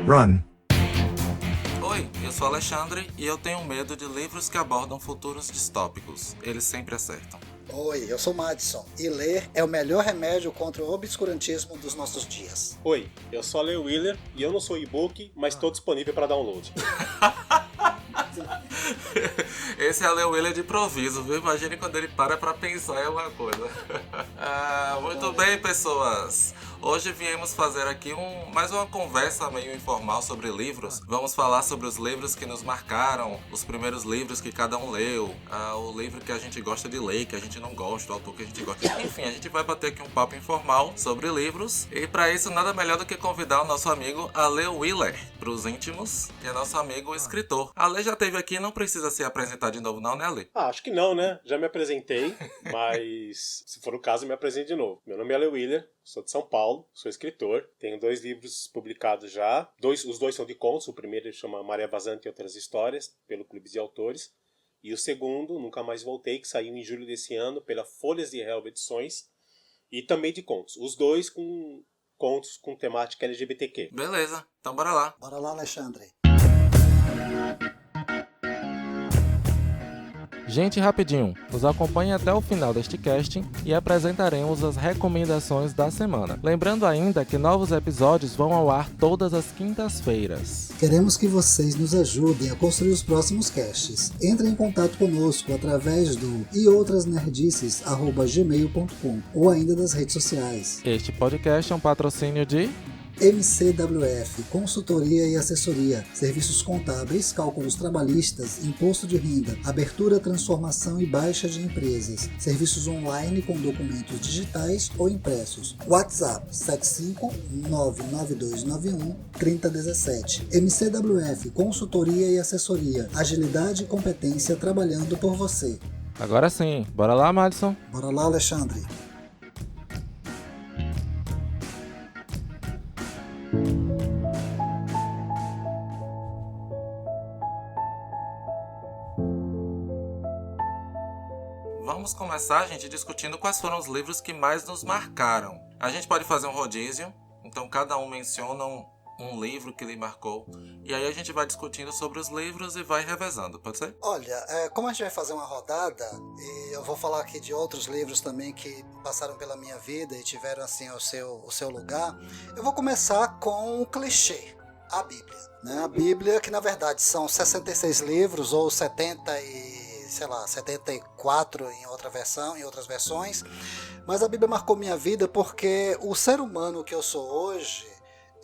Run. Oi, eu sou Alexandre e eu tenho medo de livros que abordam futuros distópicos. Eles sempre acertam. Oi, eu sou Madison e ler é o melhor remédio contra o obscurantismo dos nossos dias. Oi, eu sou a Leo Wheeler e eu não sou e-book, mas estou disponível para download. Esse é a Leo Wheeler de improviso, viu? Imagine quando ele para pra pensar em alguma coisa. Muito bem, pessoas. Hoje viemos fazer aqui mais uma conversa meio informal sobre livros. Vamos falar sobre os livros que nos marcaram, os primeiros livros que cada um leu, o livro que a gente gosta de ler, que a gente não gosta, o autor que a gente gosta. Enfim, a gente vai bater aqui um papo informal sobre livros. E para isso, nada melhor do que convidar o nosso amigo Ale Wheeler, pros íntimos, que é nosso amigo escritor. Ale já esteve aqui, não precisa se apresentar de novo não, né, Ale? Acho que não, né? Já me apresentei, mas se for o caso, me apresente de novo. Meu nome é Leo Wheeler, sou de São Paulo, sou escritor, tenho 2 livros publicados já. Os dois são de contos, o primeiro chama Maria Vazante e Outras Histórias, pelo Clube de Autores. E o segundo, Nunca Mais Voltei, que saiu em julho desse ano pela Folhas de Helva Edições, e também de contos. Os dois com contos com temática LGBTQ. Beleza, então bora lá. Bora lá, Alexandre. Gente, rapidinho, nos acompanhe até o final deste casting e apresentaremos as recomendações da semana. Lembrando ainda que novos episódios vão ao ar todas as quintas-feiras. Queremos que vocês nos ajudem a construir os próximos casts. Entrem em contato conosco através do eoutrasnerdices@gmail.com ou ainda das redes sociais. Este podcast é um patrocínio de MCWF, consultoria e assessoria, serviços contábeis, cálculos trabalhistas, imposto de renda, abertura, transformação e baixa de empresas, serviços online com documentos digitais ou impressos. WhatsApp 75992913017. MCWF, consultoria e assessoria, agilidade e competência trabalhando por você. Agora sim, bora lá, Madison? Bora lá, Alexandre. Vamos começar, gente, discutindo quais foram os livros que mais nos marcaram. A gente pode fazer um rodízio, então cada um menciona um livro que lhe marcou. E aí a gente vai discutindo sobre os livros e vai revezando, pode ser? Olha, como a gente vai fazer uma rodada, e eu vou falar aqui de outros livros também que passaram pela minha vida e tiveram assim o seu lugar, eu vou começar com o clichê, a Bíblia. Né? A Bíblia, que na verdade são 66 livros ou 74 em outras versões, mas a Bíblia marcou minha vida porque o ser humano que eu sou hoje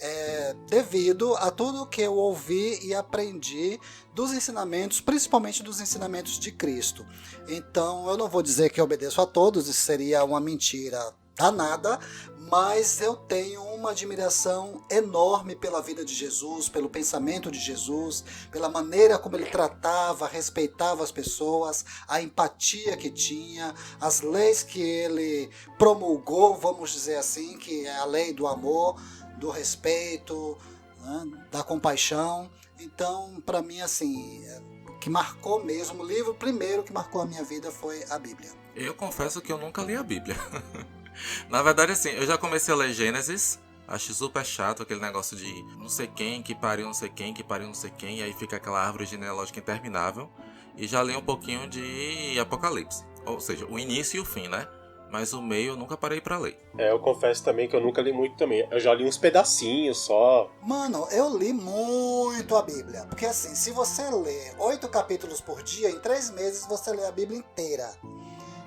é devido a tudo que eu ouvi e aprendi dos ensinamentos, principalmente dos ensinamentos de Cristo. Então eu não vou dizer que eu obedeço a todos, isso seria uma mentira danada, mas eu tenho uma admiração enorme pela vida de Jesus, pelo pensamento de Jesus, pela maneira como ele tratava, respeitava as pessoas, a empatia que tinha, as leis que ele promulgou, vamos dizer assim, que é a lei do amor, do respeito, né, da compaixão. Então, para mim, assim, o que marcou mesmo, o livro primeiro que marcou a minha vida foi a Bíblia. Eu confesso que eu nunca li a Bíblia. Na verdade, assim, eu já comecei a ler Gênesis. Acho super chato aquele negócio de não sei quem, que pariu não sei quem, que pariu não sei quem. E aí fica aquela árvore genealógica interminável. E já li um pouquinho de Apocalipse. Ou seja, o início e o fim, né? Mas o meio eu nunca parei pra ler. Eu confesso também que eu nunca li muito também. Eu já li uns pedacinhos só. Mano, eu li muito a Bíblia. Porque assim, se você lê 8 capítulos por dia, em 3 meses você lê a Bíblia inteira.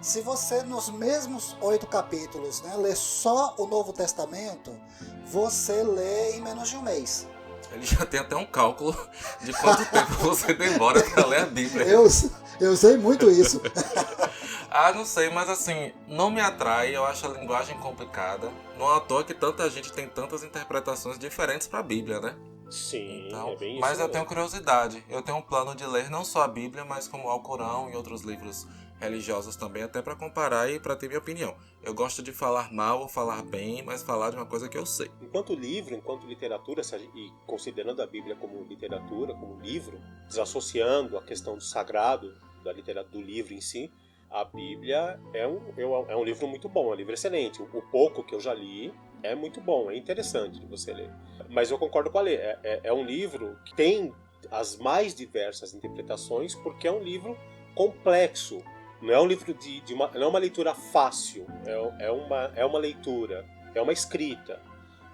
Se você, nos mesmos 8 capítulos, né, lê só o Novo Testamento, você lê em menos de um mês. Ele já tem até um cálculo de quanto tempo você demora pra ler a Bíblia. Eu sei muito isso. Não sei, mas assim, não me atrai, eu acho a linguagem complicada. Não é à toa que tanta gente tem tantas interpretações diferentes pra Bíblia, né? Sim, então, é bem isso. Mas eu mesmo. tenho curiosidade. Eu tenho um plano de ler não só a Bíblia, mas como o Alcorão e outros livros religiosos também, até pra comparar e pra ter minha opinião. Eu gosto de falar mal ou falar bem, mas falar de uma coisa que eu sei. Enquanto livro, enquanto literatura, e considerando a Bíblia como literatura, como livro, desassociando a questão do sagrado do livro em si, a Bíblia é um livro muito bom, é um livro excelente. O pouco que eu já li é muito bom, é interessante de você ler. Mas eu concordo com a Lê, é um livro que tem as mais diversas interpretações, porque é um livro complexo. Não é um livro não é uma leitura fácil, é uma leitura, é uma escrita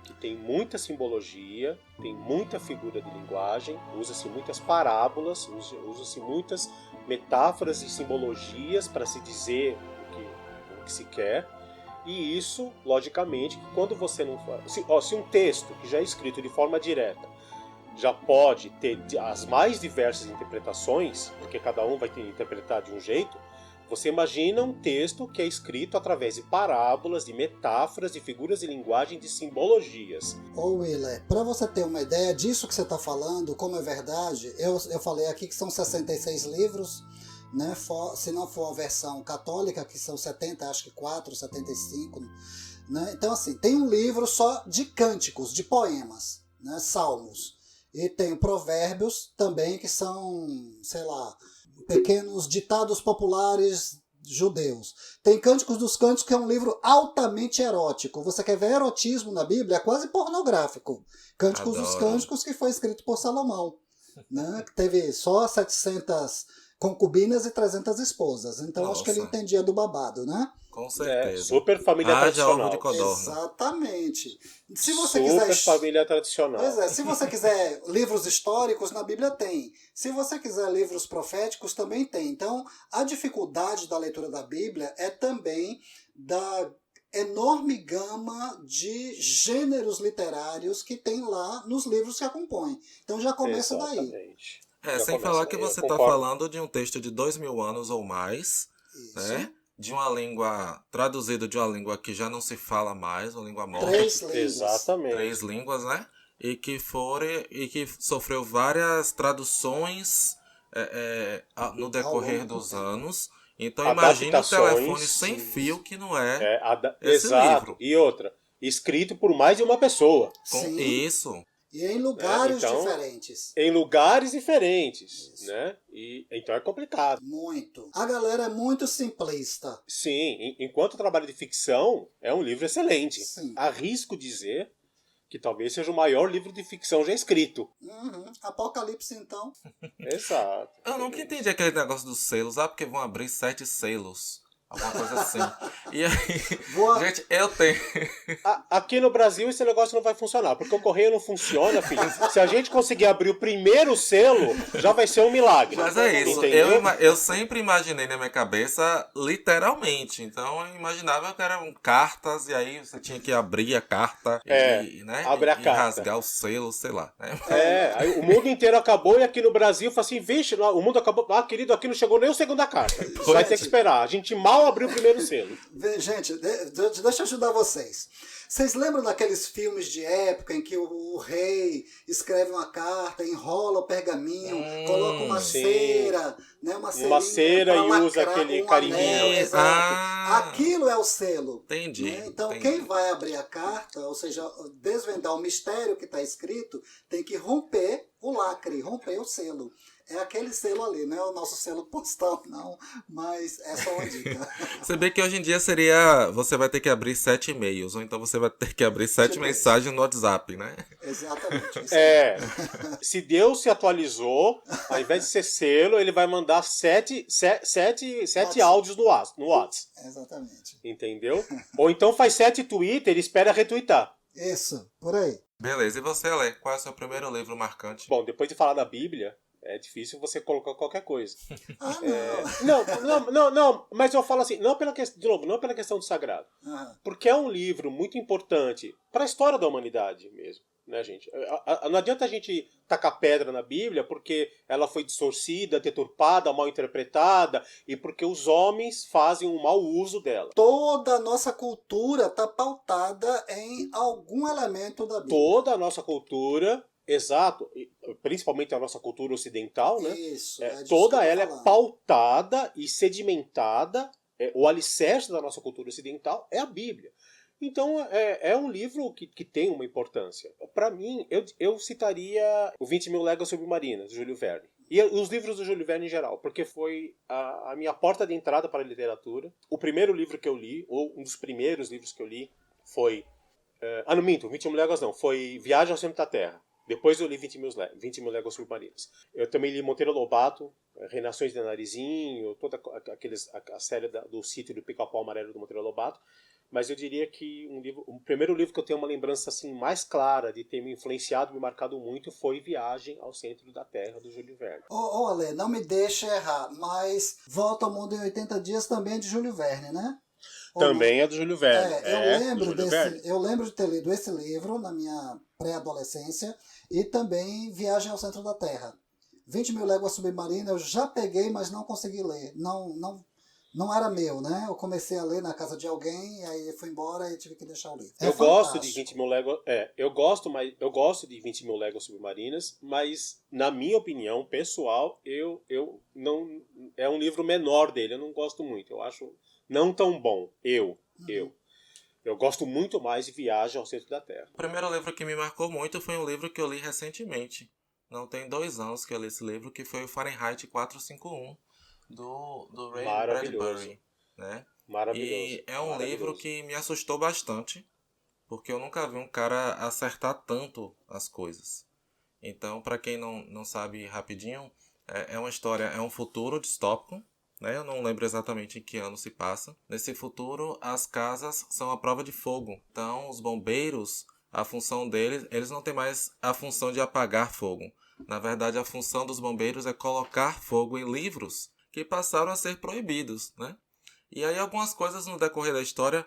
que tem muita simbologia, tem muita figura de linguagem, usa-se muitas parábolas, usa-se muitas metáforas e simbologias para se dizer o que se quer. E isso, logicamente, que quando você não... Se um texto que já é escrito de forma direta já pode ter as mais diversas interpretações, porque cada um vai ter que interpretar de um jeito, você imagina um texto que é escrito através de parábolas, de metáforas, de figuras de linguagem, de simbologias. Ô Willer, para você ter uma ideia disso que você está falando, como é verdade, eu falei aqui que são 66 livros, né? Se não for a versão católica, que são 70, acho que 4, 75. Né? Então, assim, tem um livro só de cânticos, de poemas, né? Salmos. E tem provérbios também, que são, sei lá, pequenos ditados populares judeus. Tem Cânticos dos Cânticos, que é um livro altamente erótico. Você quer ver erotismo na Bíblia? É quase pornográfico. Cânticos dos Cânticos, que foi escrito por Salomão, né? Que teve só 700 concubinas e 300 esposas. Então acho que ele entendia do babado, né? Com certeza. Super família tradicional. Ovo de codorna. Exatamente. Se você super quiser... família tradicional. Pois é, se você quiser livros históricos, na Bíblia tem. Se você quiser livros proféticos, também tem. Então, a dificuldade da leitura da Bíblia é também da enorme gama de gêneros literários que tem lá nos livros que a compõem. Então já começa Exatamente. daí. Sem falar que você está falando de um texto de 2000 anos ou mais, né? De uma língua, traduzido de uma língua que já não se fala mais, uma língua morta. 3 línguas. Exatamente. 3 línguas, né? E que sofreu várias traduções no decorrer dos anos. Então imagine um telefone sem fio que não é esse exato. livro. E outra, escrito por mais de uma pessoa. Com isso. E em lugares diferentes. Em lugares diferentes, né? E então é complicado. Muito. A galera é muito simplista. Sim, enquanto trabalho de ficção, é um livro excelente. Sim. Arrisco dizer que talvez seja o maior livro de ficção já escrito. Apocalipse, então. Exato. Eu nunca entendi aquele negócio dos selos. Porque vão abrir 7 selos. Alguma coisa assim. E aí, gente, eu tenho. Aqui no Brasil esse negócio não vai funcionar, porque o correio não funciona, filho. Se a gente conseguir abrir o primeiro selo, já vai ser um milagre. Mas é isso. Eu sempre imaginei na minha cabeça, literalmente. Então eu imaginava que eram cartas, e aí você tinha que abrir a carta né? Abre a carta. Rasgar o selo, sei lá. Né? Aí o mundo inteiro acabou e aqui no Brasil fala assim, vixe, o mundo acabou. Querido, aqui não chegou nem o segundo da carta. Vai ter que esperar. A gente mal abriu o primeiro selo. Gente, deixa eu ajudar vocês. Vocês lembram daqueles filmes de época em que o rei escreve uma carta, enrola o pergaminho, coloca uma cera, né, uma cera e usa aquele carimbinho. Exato. Aquilo é o selo. Entendi. Né? Então entendi. quem vai abrir a carta, ou seja, desvendar o mistério que está escrito, tem que romper o lacre, romper o selo. É aquele selo ali, não é o nosso selo postal, não, mas é só uma dica. Se bem que hoje em dia você vai ter que abrir 7 e-mails, ou então você vai ter que abrir 7 mensagens no WhatsApp, né? Exatamente. Se Deus se atualizou, ao invés de ser selo, ele vai mandar 7 áudios no WhatsApp. Exatamente. Entendeu? Ou então faz 7 Twitter e espera retweetar. Isso, por aí. Beleza, e você, Lê? Qual é o seu primeiro livro marcante? Bom, depois de falar da Bíblia, é difícil você colocar qualquer coisa. Não. Não, mas eu falo assim, não pela questão do sagrado. Porque é um livro muito importante para a história da humanidade mesmo, né, gente? Não adianta a gente tacar pedra na Bíblia porque ela foi distorcida, deturpada, mal interpretada e porque os homens fazem um mau uso dela. Toda a nossa cultura está pautada em algum elemento da Bíblia. Toda a nossa cultura... Exato, principalmente a nossa cultura ocidental, né? Isso, toda ela é pautada e sedimentada, o alicerce da nossa cultura ocidental é a Bíblia. Então é um livro que tem uma importância. Para mim, eu citaria o 20.000 Léguas Submarinas, de Júlio Verne. E os livros do Júlio Verne em geral, porque foi a minha porta de entrada para a literatura. O primeiro livro que eu li, ou um dos primeiros livros que eu li, foi Não minto, 20 Mil Léguas não. Foi Viagem ao Centro da Terra. Depois eu li 20 Mil Léguas Submarinas. Eu também li Monteiro Lobato, Reinações de Narizinho, toda a série do Sítio do Pica-Pau Amarelo do Monteiro Lobato. Mas eu diria que o primeiro livro que eu tenho uma lembrança assim, mais clara de ter me influenciado, me marcado muito, foi Viagem ao Centro da Terra, do Júlio Verne. Ale, não me deixe errar, mas Volta ao Mundo em 80 Dias também é de Júlio Verne, né? Também é do Júlio Verne. Eu lembro de ter lido esse livro na minha pré-adolescência e também Viagem ao Centro da Terra. 20 Mil Léguas Submarinas eu já peguei, mas não consegui ler. Não era meu, né? Eu comecei a ler na casa de alguém, e aí fui embora e tive que deixar o livro. Eu gosto de 20 Mil Léguas. Eu gosto de 20 Mil Léguas Submarinas, mas na minha opinião pessoal, eu não é um livro menor dele. Eu não gosto muito. Eu acho não tão bom. Eu gosto muito mais de Viagem ao Centro da Terra. O primeiro livro que me marcou muito foi um livro que eu li recentemente. Não tem 2 anos que eu li esse livro, que foi o Fahrenheit 451, do Ray Bradbury. Né? Maravilhoso. E é um livro que me assustou bastante, porque eu nunca vi um cara acertar tanto as coisas. Então, para quem não sabe rapidinho, é uma história, é um futuro distópico, né? Eu não lembro exatamente em que ano se passa. Nesse futuro, as casas são a prova de fogo. Então, os bombeiros, a função deles, eles não têm mais a função de apagar fogo. Na verdade, a função dos bombeiros é colocar fogo em livros que passaram a ser proibidos, né? E aí algumas coisas no decorrer da história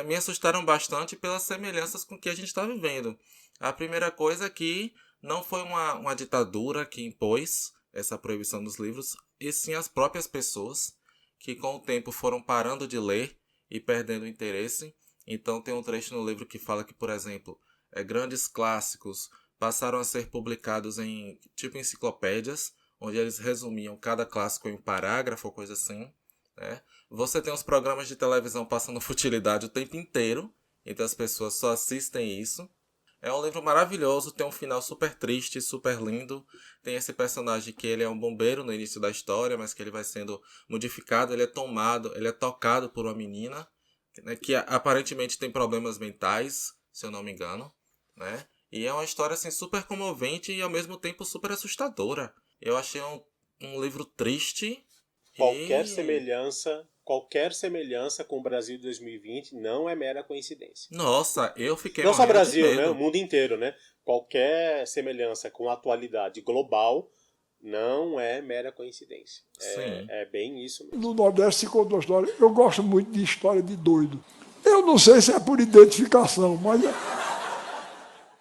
me assustaram bastante pelas semelhanças com o que a gente está vivendo. A primeira coisa é que não foi uma ditadura que impôs essa proibição dos livros, e sim as próprias pessoas que com o tempo foram parando de ler e perdendo o interesse. Então tem um trecho no livro que fala que, por exemplo, grandes clássicos passaram a ser publicados em tipo enciclopédias, onde eles resumiam cada clássico em um parágrafo ou coisa assim. Né? Você tem os programas de televisão passando futilidade o tempo inteiro, então as pessoas só assistem isso. É um livro maravilhoso, tem um final super triste, super lindo. Tem esse personagem que ele é um bombeiro no início da história, mas que ele vai sendo modificado, ele é tocado por uma menina, né, que aparentemente tem problemas mentais, se eu não me engano, né? E é uma história assim, super comovente e ao mesmo tempo super assustadora. Eu achei um livro triste. Qualquer semelhança com o Brasil de 2020 não é mera coincidência. Nossa, eu fiquei não só morrendo Brasil, de medo. né? O mundo inteiro, né? Qualquer semelhança com a atualidade global não é mera coincidência. É bem isso mesmo. No Nordeste se conta uma história. Eu gosto muito de história de doido. Eu não sei se é por identificação, mas...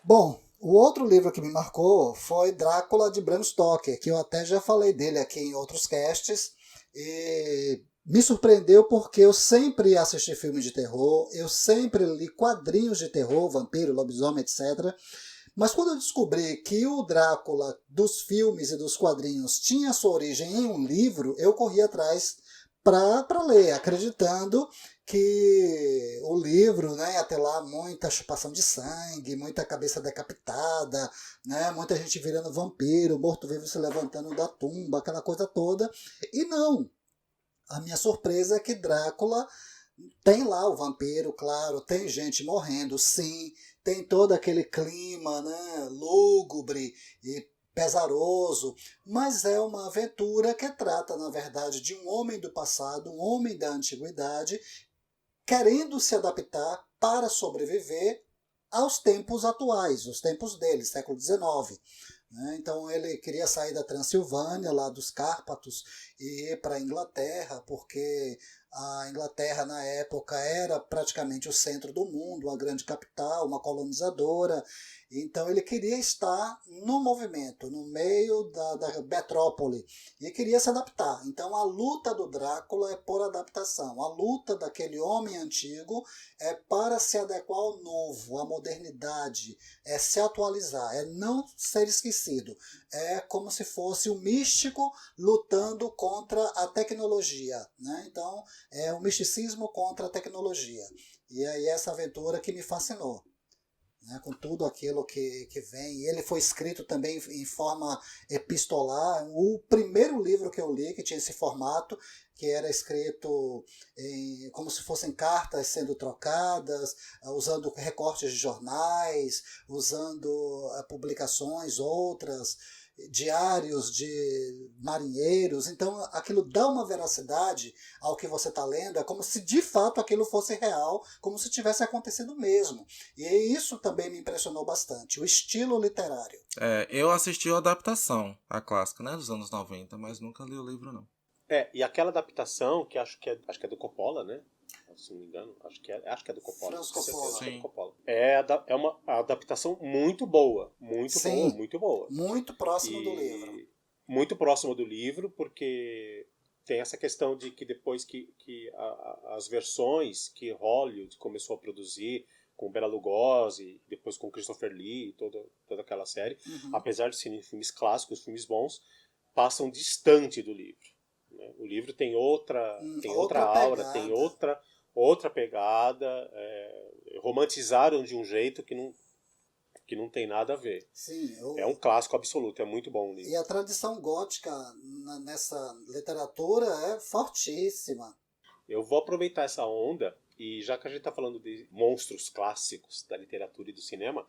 Bom, o outro livro que me marcou foi Drácula, de Bram Stoker, que eu até já falei dele aqui em outros casts. E me surpreendeu porque eu sempre assisti filmes de terror, eu sempre li quadrinhos de terror, vampiro, lobisomem, etc. Mas quando eu descobri que o Drácula dos filmes e dos quadrinhos tinha sua origem em um livro, eu corri atrás para ler, acreditando que o livro, né, ia ter lá muita chupação de sangue, muita cabeça decapitada, né, muita gente virando vampiro, morto-vivo se levantando da tumba, aquela coisa toda. E não! A minha surpresa é que Drácula tem lá o vampiro, claro, tem gente morrendo, sim, tem todo aquele clima, né, lúgubre e pesaroso, mas é uma aventura que trata, na verdade, de um homem do passado, um homem da antiguidade, querendo se adaptar para sobreviver aos tempos atuais, os tempos dele, século XIX. Então ele queria sair da Transilvânia, lá dos Cárpatos, e ir para a Inglaterra, porque a Inglaterra na época era praticamente o centro do mundo, uma grande capital, uma colonizadora. Então ele queria estar no movimento, no meio da metrópole, e queria se adaptar. Então a luta do Drácula é por adaptação, a luta daquele homem antigo é para se adequar ao novo, à modernidade, é se atualizar, é não ser esquecido. É como se fosse um místico lutando contra a tecnologia, né? Então é o misticismo contra a tecnologia. E aí essa aventura que me fascinou. né, com tudo aquilo que vem. E ele foi escrito também em forma epistolar. O primeiro livro que eu li que tinha esse formato, que era escrito como se fossem cartas sendo trocadas, usando recortes de jornais, usando publicações outras, diários de marinheiros. Então aquilo dá uma veracidade ao que você está lendo, é como se de fato aquilo fosse real, como se tivesse acontecido mesmo. E isso também me impressionou bastante, o estilo literário. Eu assisti a adaptação, a clássica, né, dos anos 90, mas nunca li o livro, não. E aquela adaptação, que acho que é do Coppola, né? Se não me engano, acho que é do Coppola. Francis Coppola. Acho que é do Coppola. É uma adaptação muito boa. Muito Sim, boa, muito boa. Muito próximo do livro. Muito próximo do livro, porque tem essa questão de que depois que as versões que Hollywood começou a produzir, com Bela Lugosi, depois com Christopher Lee, toda aquela série, apesar de serem filmes clássicos, filmes bons, passam distante do livro. Né? O livro tem outra aura, pegada. tem outra pegada, romantizaram de um jeito que não tem nada a ver. Sim, É um clássico absoluto, é muito bom o livro. E a tradição gótica nessa literatura é fortíssima. Eu vou aproveitar essa onda, e já que a gente está falando de monstros clássicos da literatura e do cinema,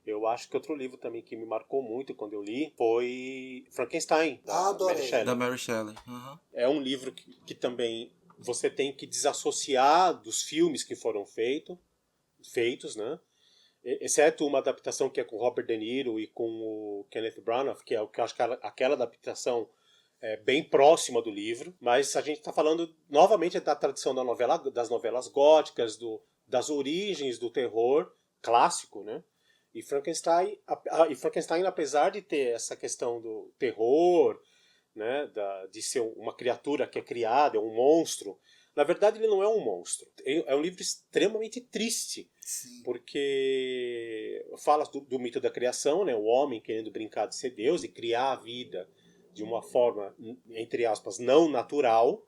eu acho que outro livro também que me marcou muito quando eu li foi Frankenstein, da Adorei. Mary Shelley. Da Mary Shelley. Uhum. É um livro que também você tem que desassociar dos filmes que foram feitos, né? Exceto uma adaptação que é com Robert De Niro e com o Kenneth Branagh, que é o que eu acho que aquela adaptação é bem próxima do livro, mas a gente está falando novamente da tradição das novelas góticas, das origens do terror clássico, né? E Frankenstein, apesar de ter essa questão do terror, né, de ser uma criatura que é criada, é um monstro, na verdade ele não é um monstro. É um livro extremamente triste. Sim. Porque fala do mito da criação, né, o homem querendo brincar de ser Deus e criar a vida de uma forma, entre aspas, não natural.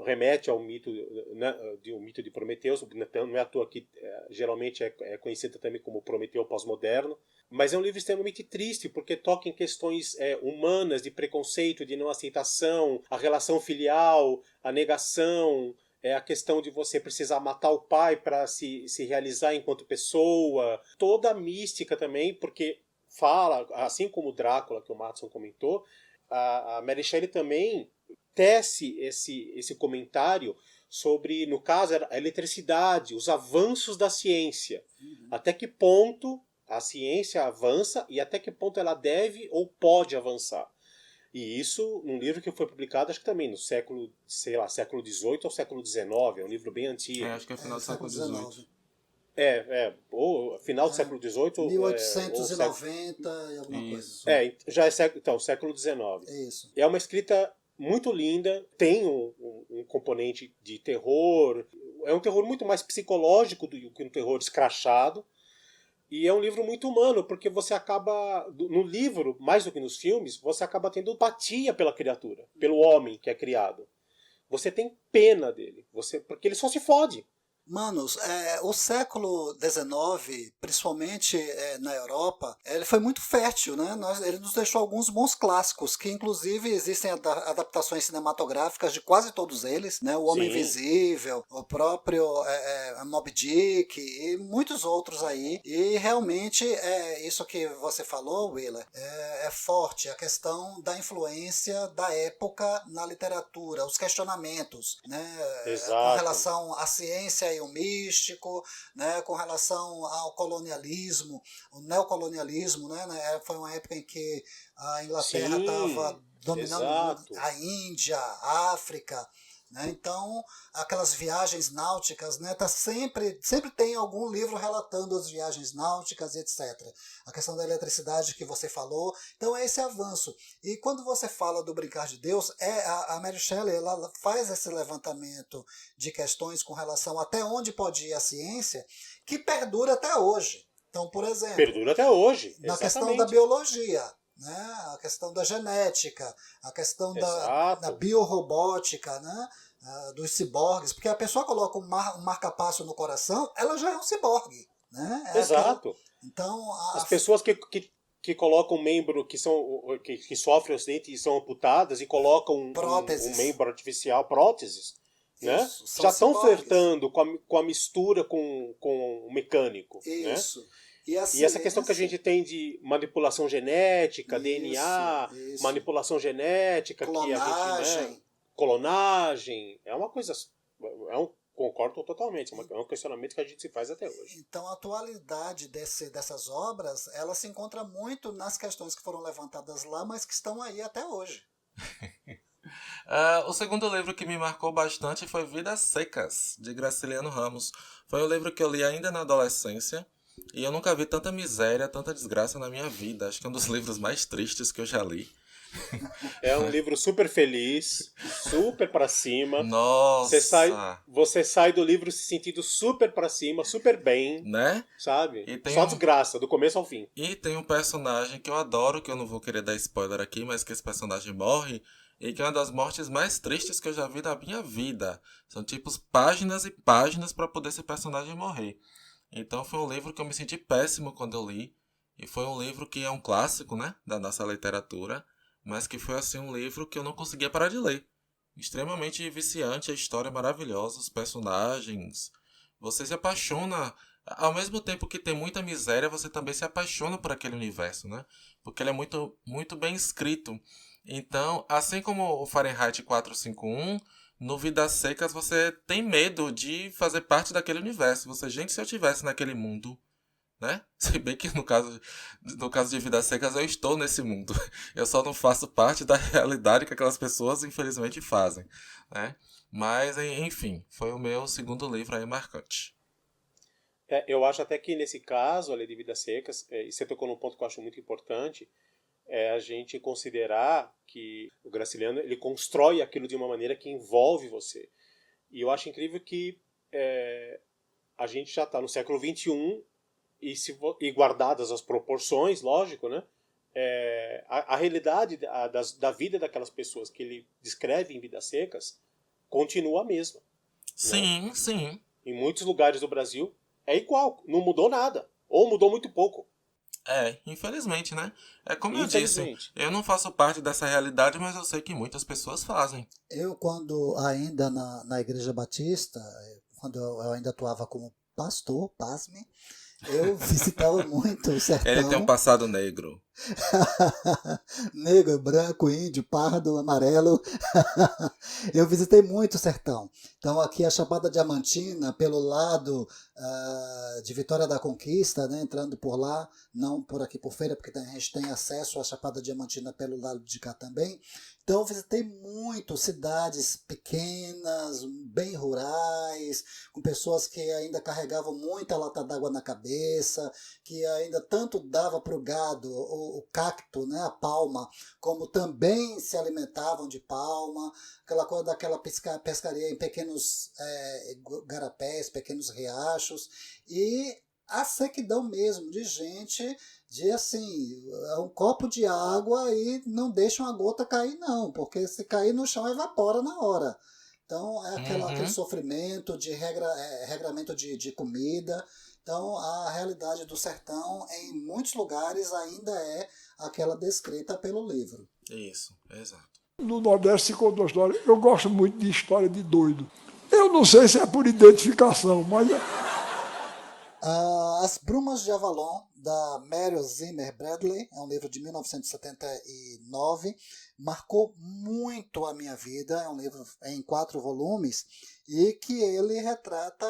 Remete ao mito, né, um mito de Prometeus, não é à toa que geralmente é conhecido também como Prometeu pós-moderno, mas é um livro extremamente triste porque toca em questões humanas, de preconceito, de não aceitação, a relação filial, a negação, a questão de você precisar matar o pai para se realizar enquanto pessoa, toda a mística também, porque fala, assim como o Drácula que o Matson comentou, a Mary Shelley também tece esse comentário sobre, no caso, a eletricidade, os avanços da ciência. Até que ponto a ciência avança e até que ponto ela deve ou pode avançar. E isso num livro que foi publicado, acho que também no século XVIII ou século XIX, é um livro bem antigo. Acho que é final do século XVIII. Ou final do século XVIII. 1890 e alguma coisa. Já é século XIX. Isso. É uma escrita muito linda, tem um componente de terror, é um terror muito mais psicológico do que um terror escrachado, e é um livro muito humano, porque você acaba, no livro, mais do que nos filmes, você acaba tendo empatia pela criatura, pelo homem que é criado. Você tem pena dele, porque ele só se fode. Manos, o século XIX, principalmente na Europa, ele foi muito fértil, né? Ele nos deixou alguns bons clássicos, que inclusive existem adaptações cinematográficas de quase todos eles, né? O Homem Sim. Invisível, o próprio Moby Dick e muitos outros aí. E realmente, isso que você falou, Willer, é forte, a questão da influência da época na literatura, os questionamentos, né? Exato. Com relação à ciência e o místico, né, com relação ao colonialismo, o neocolonialismo, né, foi uma época em que a Inglaterra estava dominando exato. a Índia, a África, né, então aquelas viagens náuticas, né, sempre tem algum livro relatando as viagens náuticas e etc. A questão da eletricidade que você falou, então é esse avanço. E quando você fala do Brincar de Deus, a Mary Shelley ela faz esse levantamento de questões com relação até onde pode ir a ciência, que perdura até hoje. Então, por exemplo, Perdura até hoje. na exatamente. questão da biologia, né, a questão da genética, a questão da biorrobótica, né, dos ciborgues, porque a pessoa coloca um marca-passo no coração, ela já é um ciborgue. Né? Exato. Então, As pessoas que colocam um membro que sofrem acidente e são amputadas e colocam um membro artificial, próteses, né? Isso, são Já estão ciborgues. flertando com a mistura com o mecânico. Isso. Né? E essa questão que a gente tem de manipulação genética, DNA, isso. manipulação genética, clonagem. Que a gente, né, clonagem, é uma coisa. Concordo totalmente, é um questionamento que a gente se faz até hoje. Então a atualidade dessas obras, ela se encontra muito nas questões que foram levantadas lá, mas que estão aí até hoje. O segundo livro que me marcou bastante foi Vidas Secas, de Graciliano Ramos. Foi um livro que eu li ainda na adolescência e eu nunca vi tanta miséria, tanta desgraça na minha vida. Acho que é um dos livros mais tristes que eu já li. É um livro super feliz, super pra cima. Nossa! Você sai do livro se sentindo super pra cima, super bem, né? Sabe? E Só desgraça, do começo ao fim. E tem um personagem que eu adoro, que eu não vou querer dar spoiler aqui, mas que esse personagem morre, e que é uma das mortes mais tristes que eu já vi na minha vida. São tipos páginas e páginas pra poder esse personagem morrer. Então foi um livro que eu me senti péssimo quando eu li, e foi um livro que é um clássico, né, da nossa literatura, mas que foi assim um livro que eu não conseguia parar de ler. Extremamente viciante, a história é maravilhosa, os personagens. Você se apaixona, ao mesmo tempo que tem muita miséria, você também se apaixona por aquele universo, né? Porque ele é muito, muito bem escrito. Então, assim como o Fahrenheit 451, no Vidas Secas você tem medo de fazer parte daquele universo. Gente, se eu estivesse naquele mundo, né? Se bem que no caso de Vidas Secas eu estou nesse mundo. Eu só não faço parte da realidade que aquelas pessoas infelizmente fazem, né? Mas enfim, foi o meu segundo livro aí marcante. Eu acho até que nesse caso, além de Vidas Secas, e você tocou num ponto que eu acho muito importante, é a gente considerar que o Graciliano ele constrói aquilo de uma maneira que envolve você. E eu acho incrível que a gente já está no século XXI e guardadas as proporções, lógico, né? A realidade da vida daquelas pessoas que ele descreve em Vidas Secas continua a mesma. Sim, né? Sim. Em muitos lugares do Brasil é igual, não mudou nada, ou mudou muito pouco. Infelizmente, né? É como eu disse, eu não faço parte dessa realidade, mas eu sei que muitas pessoas fazem. Eu, quando ainda na Igreja Batista, quando eu ainda atuava como pastor, pasme, eu visitava muito o sertão. Ele tem um passado negro. Negro, branco, índio, pardo, amarelo. Eu visitei muito o sertão. Então aqui a Chapada Diamantina, pelo lado de Vitória da Conquista, né, entrando por lá, não por aqui por Feira, porque a gente tem acesso à Chapada Diamantina pelo lado de cá também. Então eu visitei muito cidades pequenas, bem rurais, com pessoas que ainda carregavam muita lata d'água na cabeça, que ainda tanto dava para o gado o cacto, né, a palma, como também se alimentavam de palma, aquela coisa daquela pescaria em pequenos garapés, pequenos riachos, e a sequidão mesmo de gente, de assim, um copo de água e não deixa uma gota cair não, porque se cair no chão evapora na hora. Então é aquele sofrimento de regramento de comida. Então a realidade do sertão em muitos lugares ainda é aquela descrita pelo livro. Isso, exato. No Nordeste se conta uma história, eu gosto muito de história de doido. Eu não sei se é por identificação, mas... As Brumas de Avalon, da Muriel Zimmer Bradley, é um livro de 1979, marcou muito a minha vida, é um livro em 4 volumes, e que ele retrata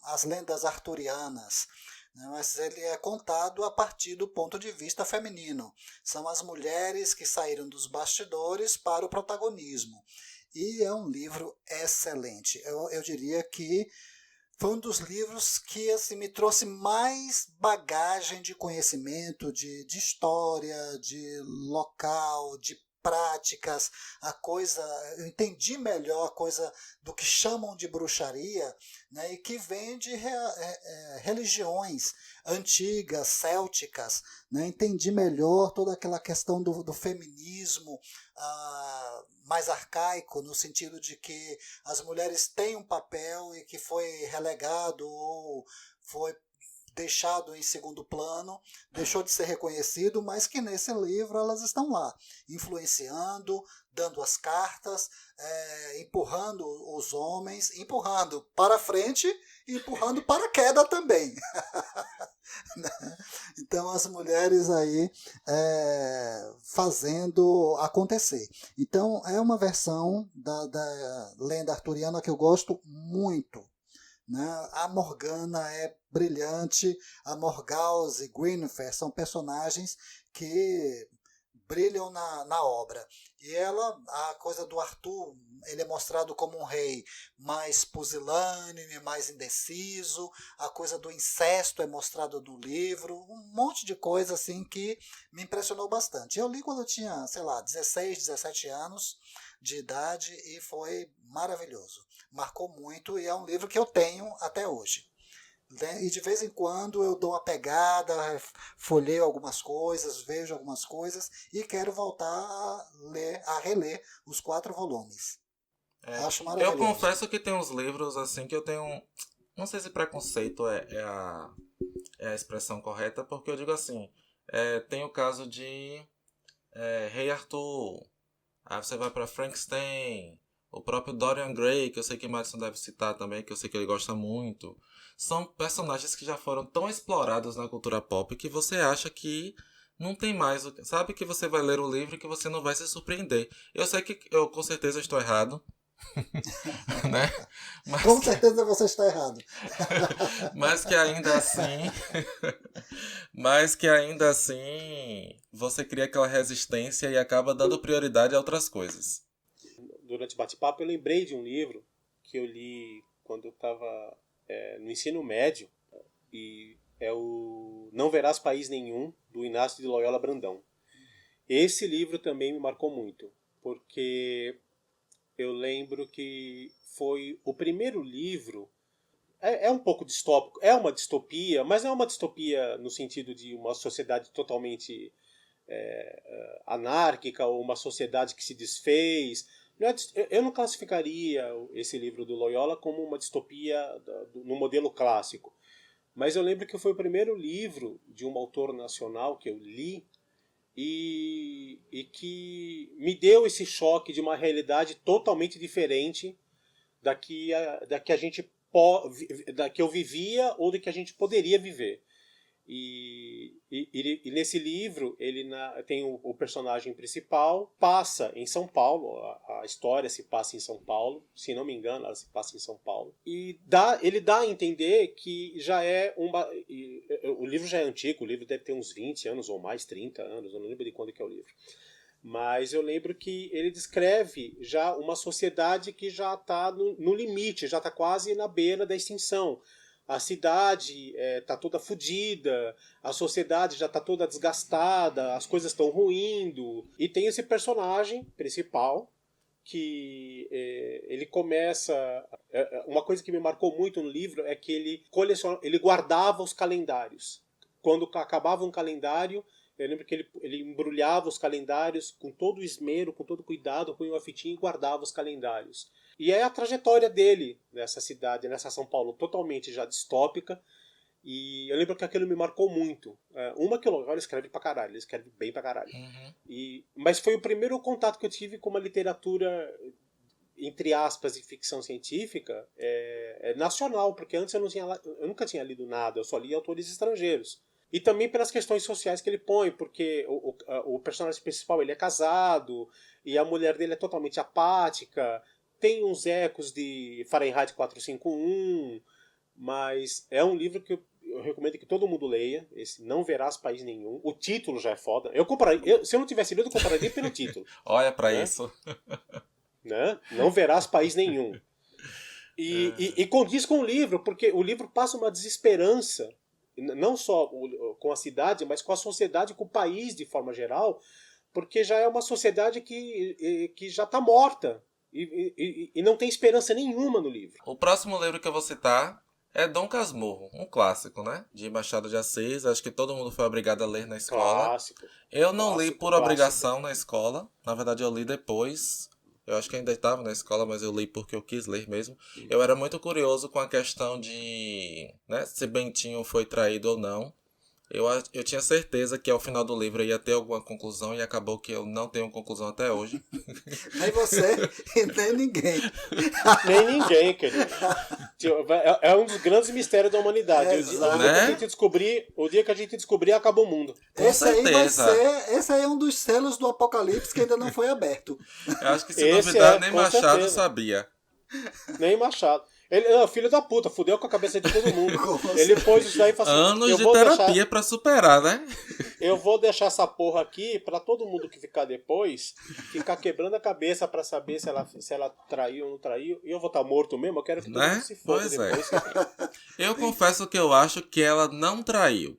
as lendas arturianas, né? Mas ele é contado a partir do ponto de vista feminino. São as mulheres que saíram dos bastidores para o protagonismo. E é um livro excelente. Eu diria que foi um dos livros que assim, me trouxe mais bagagem de conhecimento, de história, de local, de práticas, eu entendi melhor a coisa do que chamam de bruxaria, né, e que vem de religiões antigas, célticas, né, entendi melhor toda aquela questão do feminismo mais arcaico, no sentido de que as mulheres têm um papel e que foi relegado ou foi deixado em segundo plano, deixou de ser reconhecido, mas que nesse livro elas estão lá, influenciando, dando as cartas, empurrando os homens, empurrando para frente e empurrando para a queda também. Então as mulheres aí fazendo acontecer. Então é uma versão da lenda arturiana que eu gosto muito. Né? A Morgana é brilhante, a Morgause e Guinevere são personagens que brilham na obra. E ela, a coisa do Arthur, ele é mostrado como um rei mais pusilânime, mais indeciso, a coisa do incesto é mostrada no livro, um monte de coisa assim que me impressionou bastante. Eu li quando eu tinha, 16, 17 anos de idade e foi maravilhoso. Marcou muito e é um livro que eu tenho até hoje. E de vez em quando eu dou uma pegada, folheio algumas coisas, vejo algumas coisas e quero voltar a reler os 4 volumes. Acho maravilhoso. Eu confesso que tem uns livros assim que eu tenho, não sei se preconceito é a expressão correta, porque eu digo assim, tem o caso de Rei Arthur, aí você vai para Frankenstein, o próprio Dorian Gray, que eu sei que Madison deve citar também, que eu sei que ele gosta muito. São personagens que já foram tão explorados na cultura pop que você acha que não tem mais. Sabe que você vai ler o livro e que você não vai se surpreender. Eu sei que eu com certeza estou errado. Né? Com certeza você está errado. Mas que ainda assim você cria aquela resistência e acaba dando prioridade a outras coisas. Durante o bate-papo eu lembrei de um livro que eu li quando eu estava no ensino médio, e é o Não Verás País Nenhum, do Inácio de Loyola Brandão. Esse livro também me marcou muito, porque eu lembro que foi o primeiro livro, é um pouco distópico, é uma distopia, mas não é uma distopia no sentido de uma sociedade totalmente anárquica, ou uma sociedade que se desfez. Eu não classificaria esse livro do Loyola como uma distopia no modelo clássico, mas eu lembro que foi o primeiro livro de um autor nacional que eu li e que me deu esse choque de uma realidade totalmente diferente da que eu vivia ou da que a gente poderia viver. E nesse livro ele tem o personagem principal, passa em São Paulo, a história se passa em São Paulo, se não me engano ela se passa em São Paulo, e ele dá a entender que já é o livro já é antigo, o livro deve ter uns 20 anos ou mais, 30 anos, eu não lembro de quando que é o livro, mas eu lembro que ele descreve já uma sociedade que já está no limite, já está quase na beira da extinção. A cidade está toda fodida, a sociedade já está toda desgastada, as coisas estão ruindo. E tem esse personagem principal que ele começa... uma coisa que me marcou muito no livro é que ele guardava os calendários. Quando acabava um calendário, eu lembro que ele embrulhava os calendários com todo o esmero, com todo o cuidado, punha uma fitinha e guardava os calendários. E é a trajetória dele nessa cidade, nessa São Paulo totalmente já distópica. E eu lembro que aquilo me marcou muito. Uma que o Loyola escreve pra caralho, ele escreve bem pra caralho. Uhum. Mas foi o primeiro contato que eu tive com uma literatura, entre aspas, de ficção científica nacional, porque antes eu nunca tinha lido nada, eu só li autores estrangeiros. E também pelas questões sociais que ele põe, porque o personagem principal ele é casado, e a mulher dele é totalmente apática. Tem uns ecos de Fahrenheit 451, mas é um livro que eu recomendo que todo mundo leia. Esse Não Verás País Nenhum. O título já é foda. Se eu não tivesse lido, eu compraria pelo título. Olha pra isso. Né? Não Verás País Nenhum. E condiz com o livro, porque o livro passa uma desesperança, não só com a cidade, mas com a sociedade, com o país de forma geral, porque já é uma sociedade que já está morta. E não tem esperança nenhuma no livro. O próximo livro que eu vou citar é Dom Casmurro, um clássico, né? De Machado de Assis, acho que todo mundo foi obrigado a ler na escola. Clássico. Eu não li por obrigação na escola, na verdade eu li depois, Eu acho que ainda estava na escola, mas eu li porque eu quis ler mesmo. Eu era muito curioso com a questão de, né, se Bentinho foi traído ou não. Eu tinha certeza que ao final do livro ia ter alguma conclusão e acabou que eu não tenho conclusão até hoje. Nem você e nem ninguém. Nem ninguém, querido. É um dos grandes mistérios da humanidade. Exato. O dia que a gente descobrir, acaba o mundo. Com Esse aí vai certeza. ser. Esse aí é um dos selos do Apocalipse que ainda não foi aberto. Eu acho que se Esse duvidar, é, nem com Machado certeza. sabia. Nem Machado. Ele, não, filho da puta, fudeu com a cabeça de todo mundo. Com Ele pôs isso daí e falou assim, Anos eu de vou terapia deixar, pra superar, né? eu vou deixar essa porra aqui pra todo mundo que ficar depois, ficar quebrando a cabeça pra saber se ela traiu ou não traiu. E eu vou estar morto mesmo, eu quero que todo Né? mundo se foda Pois é. depois. Eu confesso que eu acho que ela não traiu.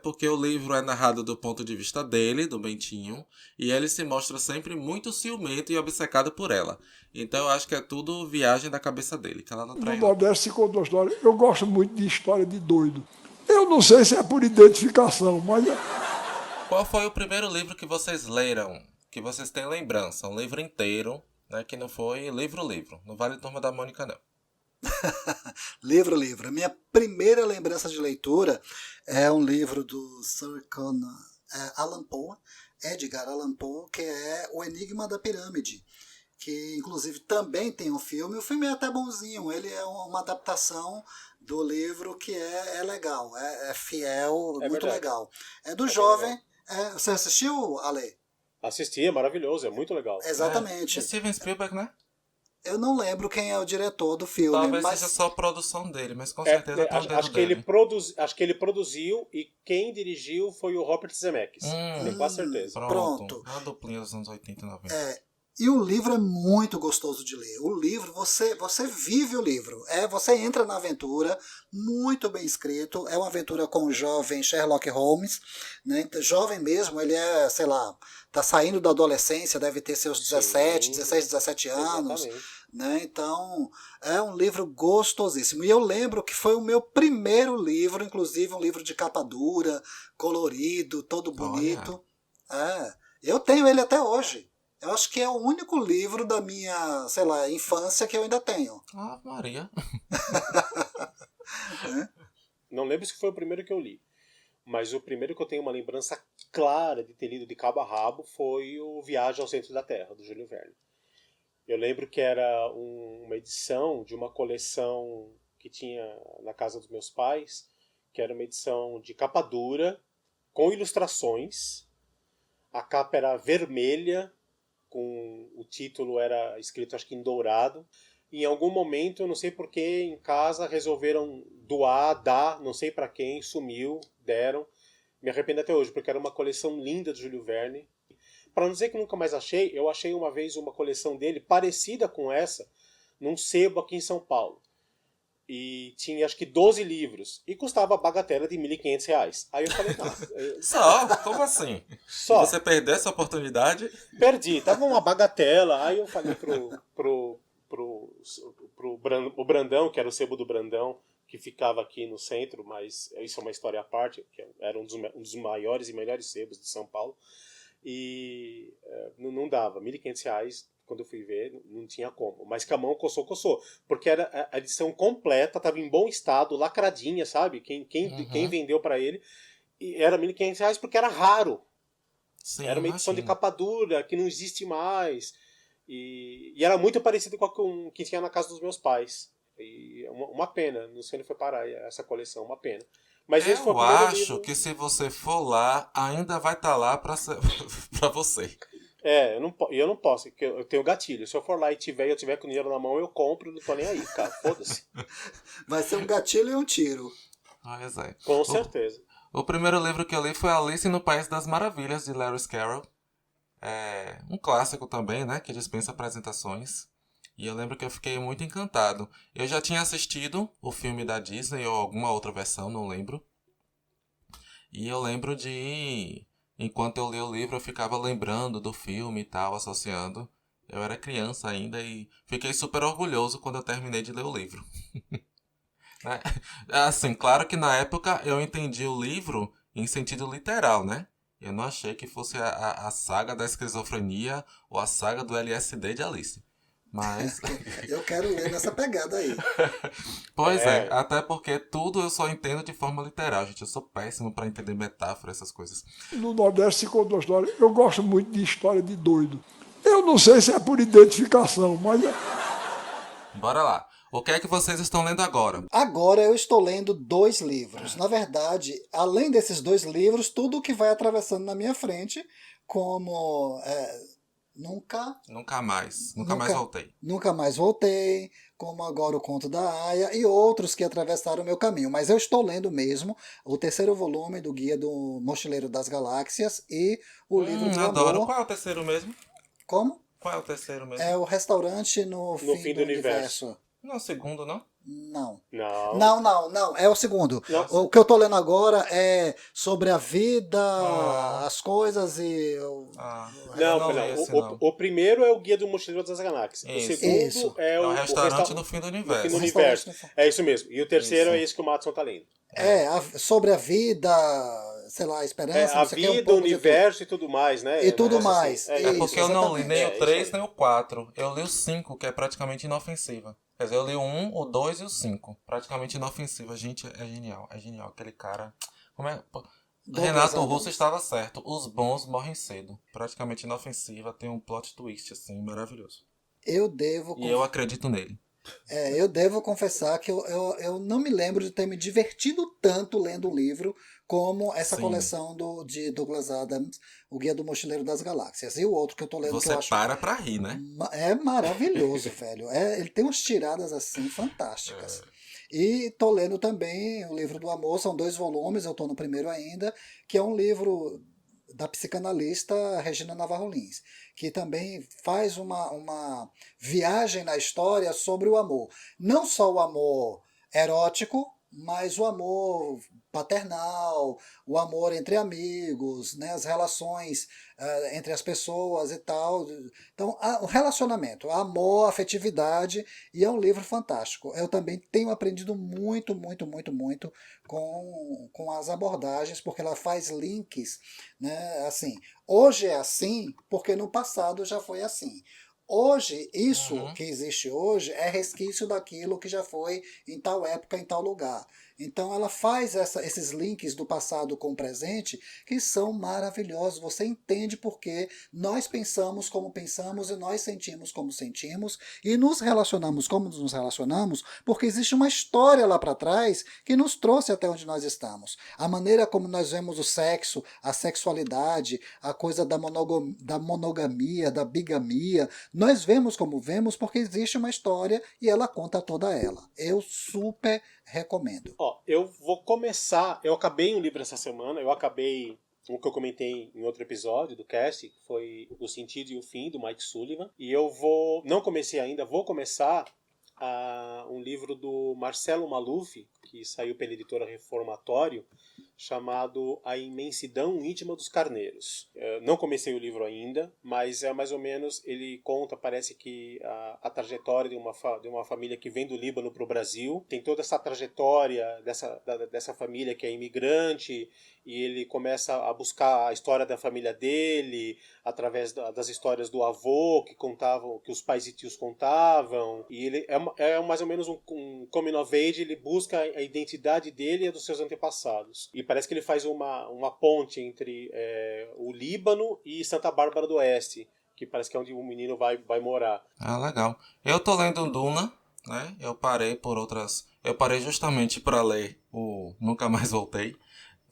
Porque o livro é narrado do ponto de vista dele, do Bentinho, e ele se mostra sempre muito ciumento e obcecado por ela. Então eu acho que é tudo viagem da cabeça dele, que ela não No traiu. não. Nordeste se conta uma história. Eu gosto muito de história de doido. Eu não sei se é por identificação, mas Qual foi o primeiro livro que vocês leram? Que vocês têm lembrança? Um livro inteiro, né? Que não foi livro. Não vale Turma da Mônica, não. Livro. A minha primeira lembrança de leitura é um livro do Sir Conan Allan Poe, Edgar Allan Poe, que é O Enigma da Pirâmide, que inclusive também tem um filme. O filme é até bonzinho, ele é uma adaptação do livro que é legal, é fiel, É muito verdade. legal. É do É bem jovem. Você assistiu, Ale? Assisti, é maravilhoso, é muito legal. Exatamente. Steven Spielberg, né? Eu não lembro quem é o diretor do filme, Talvez mas seja só a produção dele, mas com certeza tem o dedo acho que dele. acho que ele produziu e quem dirigiu foi o Robert Zemeckis. Tenho quase certeza. Pronto. Uma duplinha dos anos 80 e 90. E o livro é muito gostoso de ler. O livro, você vive o livro. Você entra na aventura, muito bem escrito. É uma aventura com o jovem Sherlock Holmes. Né? Jovem mesmo, ele é, sei lá, tá saindo da adolescência, deve ter seus 16, 17 anos. Exatamente. Né? Então, é um livro gostosíssimo. E eu lembro que foi o meu primeiro livro, inclusive um livro de capa dura, colorido, todo bonito. Eu tenho ele até hoje. Eu acho que é o único livro da minha, sei lá, infância que eu ainda tenho. Ah, Maria. Não lembro se foi o primeiro que eu li. Mas o primeiro que eu tenho uma lembrança clara de ter lido de cabo a rabo foi o Viagem ao Centro da Terra, do Júlio Verne. Eu lembro que era uma edição de uma coleção que tinha na casa dos meus pais, que era uma edição de capa dura, com ilustrações. A capa era vermelha, com o título era escrito acho que em dourado. Em algum momento, eu não sei porquê, em casa resolveram dar, não sei para quem, sumiu, deram. Me arrependo até hoje, porque era uma coleção linda de Júlio Verne. Para não dizer que nunca mais achei, eu achei uma vez uma coleção dele parecida com essa, num sebo aqui em São Paulo. E tinha acho que 12 livros. E custava a bagatela de R$1.500. Aí eu falei, não. Só? Como assim? Só. Você perdeu essa oportunidade? Perdi, tava uma bagatela. Aí eu falei o Brandão, que era o sebo do Brandão, que ficava aqui no centro, mas isso é uma história à parte, que era um dos maiores e melhores sebos de São Paulo. E não dava, R$1.500, quando eu fui ver, não tinha como. Mas que a mão coçou. Porque era a edição completa, estava em bom estado, lacradinha, sabe? Quem vendeu para ele. E era R$1.500 porque era raro. Sim, Era uma edição de imagino. capa dura, que não existe mais. E era muito parecido com a que tinha na casa dos meus pais. E uma pena, não sei onde foi parar essa coleção, uma pena. Mas esse foi o Eu primeiro acho livro. que se você for lá, ainda vai estar lá pra você. Eu não posso, porque eu tenho gatilho. Se eu for lá e eu tiver com dinheiro na mão, eu compro, não tô nem aí, cara. Foda-se. Vai ser um gatilho e um tiro. Pois é. Com certeza. O primeiro livro que eu li foi Alice no País das Maravilhas, de Lewis Carroll. É um clássico também, né? Que dispensa apresentações. E eu lembro que eu fiquei muito encantado. Eu já tinha assistido o filme da Disney ou alguma outra versão, não lembro. E eu lembro de... Enquanto eu li o livro, eu ficava lembrando do filme e tal, associando. Eu era criança ainda e fiquei super orgulhoso quando eu terminei de ler o livro. Né? Assim, claro que na época eu entendi o livro em sentido literal, né? Eu não achei que fosse a saga da esquizofrenia ou a saga do LSD de Alice. Mas... Eu quero ler nessa pegada aí. Pois é, até porque tudo eu só entendo de forma literal, gente. Eu sou péssimo para entender metáfora, essas coisas. No Nordeste se conta uma história. Eu gosto muito de história de doido. Eu não sei se é por identificação, mas Bora lá. O que é que vocês estão lendo agora? Agora eu estou lendo 2 livros. Na verdade, além desses 2 livros, tudo que vai atravessando na minha frente, como Nunca mais voltei. Nunca Mais Voltei, como agora o Conto da Aia e outros que atravessaram o meu caminho. Mas eu estou lendo mesmo o 3º volume do Guia do Mochileiro das Galáxias e o livro do Adoro. Amor. Qual é o terceiro mesmo? Como? Qual é o terceiro mesmo? É o Restaurante no Fim do Universo. Não é o segundo, não? Não. Não. Não. É o segundo. Nossa. O que eu estou lendo agora é sobre a vida, as coisas e... Não. O primeiro é o Guia do Mochileiro das Galáxias. Isso. O segundo Isso. é É o o Restaurante no Fim do Universo. Fim do Restaurante Universo. no É isso mesmo. E o terceiro Isso. é esse que o Matson tá lendo. Sobre a vida, sei lá, a esperança, A não sei o que, um vida, o pouco de universo e tudo mais, né? E tudo Assim, mais. É Isso, porque eu não li exatamente. nem É, o isso 3 aí. nem o 4. Eu li o 5, que é praticamente inofensiva. Quer dizer, eu li o 1, o 2 e o 5. Praticamente inofensiva. Gente, é genial. É genial. Aquele cara... Como é... Pô, Douglas Renato Adams. Russo estava certo. Os bons morrem cedo. Praticamente inofensiva. Tem um plot twist, assim, maravilhoso. Eu devo, E eu acredito nele. eu devo confessar que eu não me lembro de ter me divertido tanto lendo um livro como essa Sim. coleção de Douglas Adams, O Guia do Mochileiro das Galáxias. E o outro que eu tô lendo que Você eu acho para pra rir, né? é maravilhoso, velho. Ele tem umas tiradas assim fantásticas. E tô lendo também o livro do Amor, são 2 volumes, eu tô no primeiro ainda, que é um livro da psicanalista Regina Navarro Lins, que também faz uma viagem na história sobre o amor. Não só o amor erótico, mas o amor paternal, o amor entre amigos, né, as relações entre as pessoas e tal. Então, o relacionamento, amor, afetividade, e é um livro fantástico. Eu também tenho aprendido muito com as abordagens, porque ela faz links, né, assim, hoje é assim, porque no passado já foi assim. Hoje, isso que existe hoje é resquício daquilo que já foi em tal época, em tal lugar. Então ela faz esses links do passado com o presente que são maravilhosos. Você entende porque nós pensamos como pensamos e nós sentimos como sentimos e nos relacionamos como nos relacionamos, porque existe uma história lá para trás que nos trouxe até onde nós estamos. A maneira como nós vemos o sexo, a sexualidade, a coisa da monogamia, da bigamia, nós vemos como vemos porque existe uma história e ela conta toda ela. Eu super recomendo. Ó, eu vou começar. Eu acabei um livro essa semana. Eu acabei o que eu comentei em outro episódio do cast, que foi O Sentido e o Fim, do Mike Sullivan. E eu vou. Não comecei ainda, vou começar um livro do Marcelo Maluf, que saiu pela editora Reformatório, chamado A Imensidão Íntima dos Carneiros. Não comecei o livro ainda, mas é mais ou menos, ele conta, parece que a trajetória de uma família que vem do Líbano para o Brasil. Tem toda essa trajetória dessa família que é imigrante, e ele começa a buscar a história da família dele, através das histórias do avô, que os pais e tios contavam. E ele é mais ou menos um coming of age, ele busca a identidade dele e a dos seus antepassados. E parece que ele faz uma ponte entre o Líbano e Santa Bárbara do Oeste, que parece que é onde o menino vai morar. Ah, legal. Eu tô lendo Duna, né? Eu parei justamente para ler o Nunca Mais Voltei.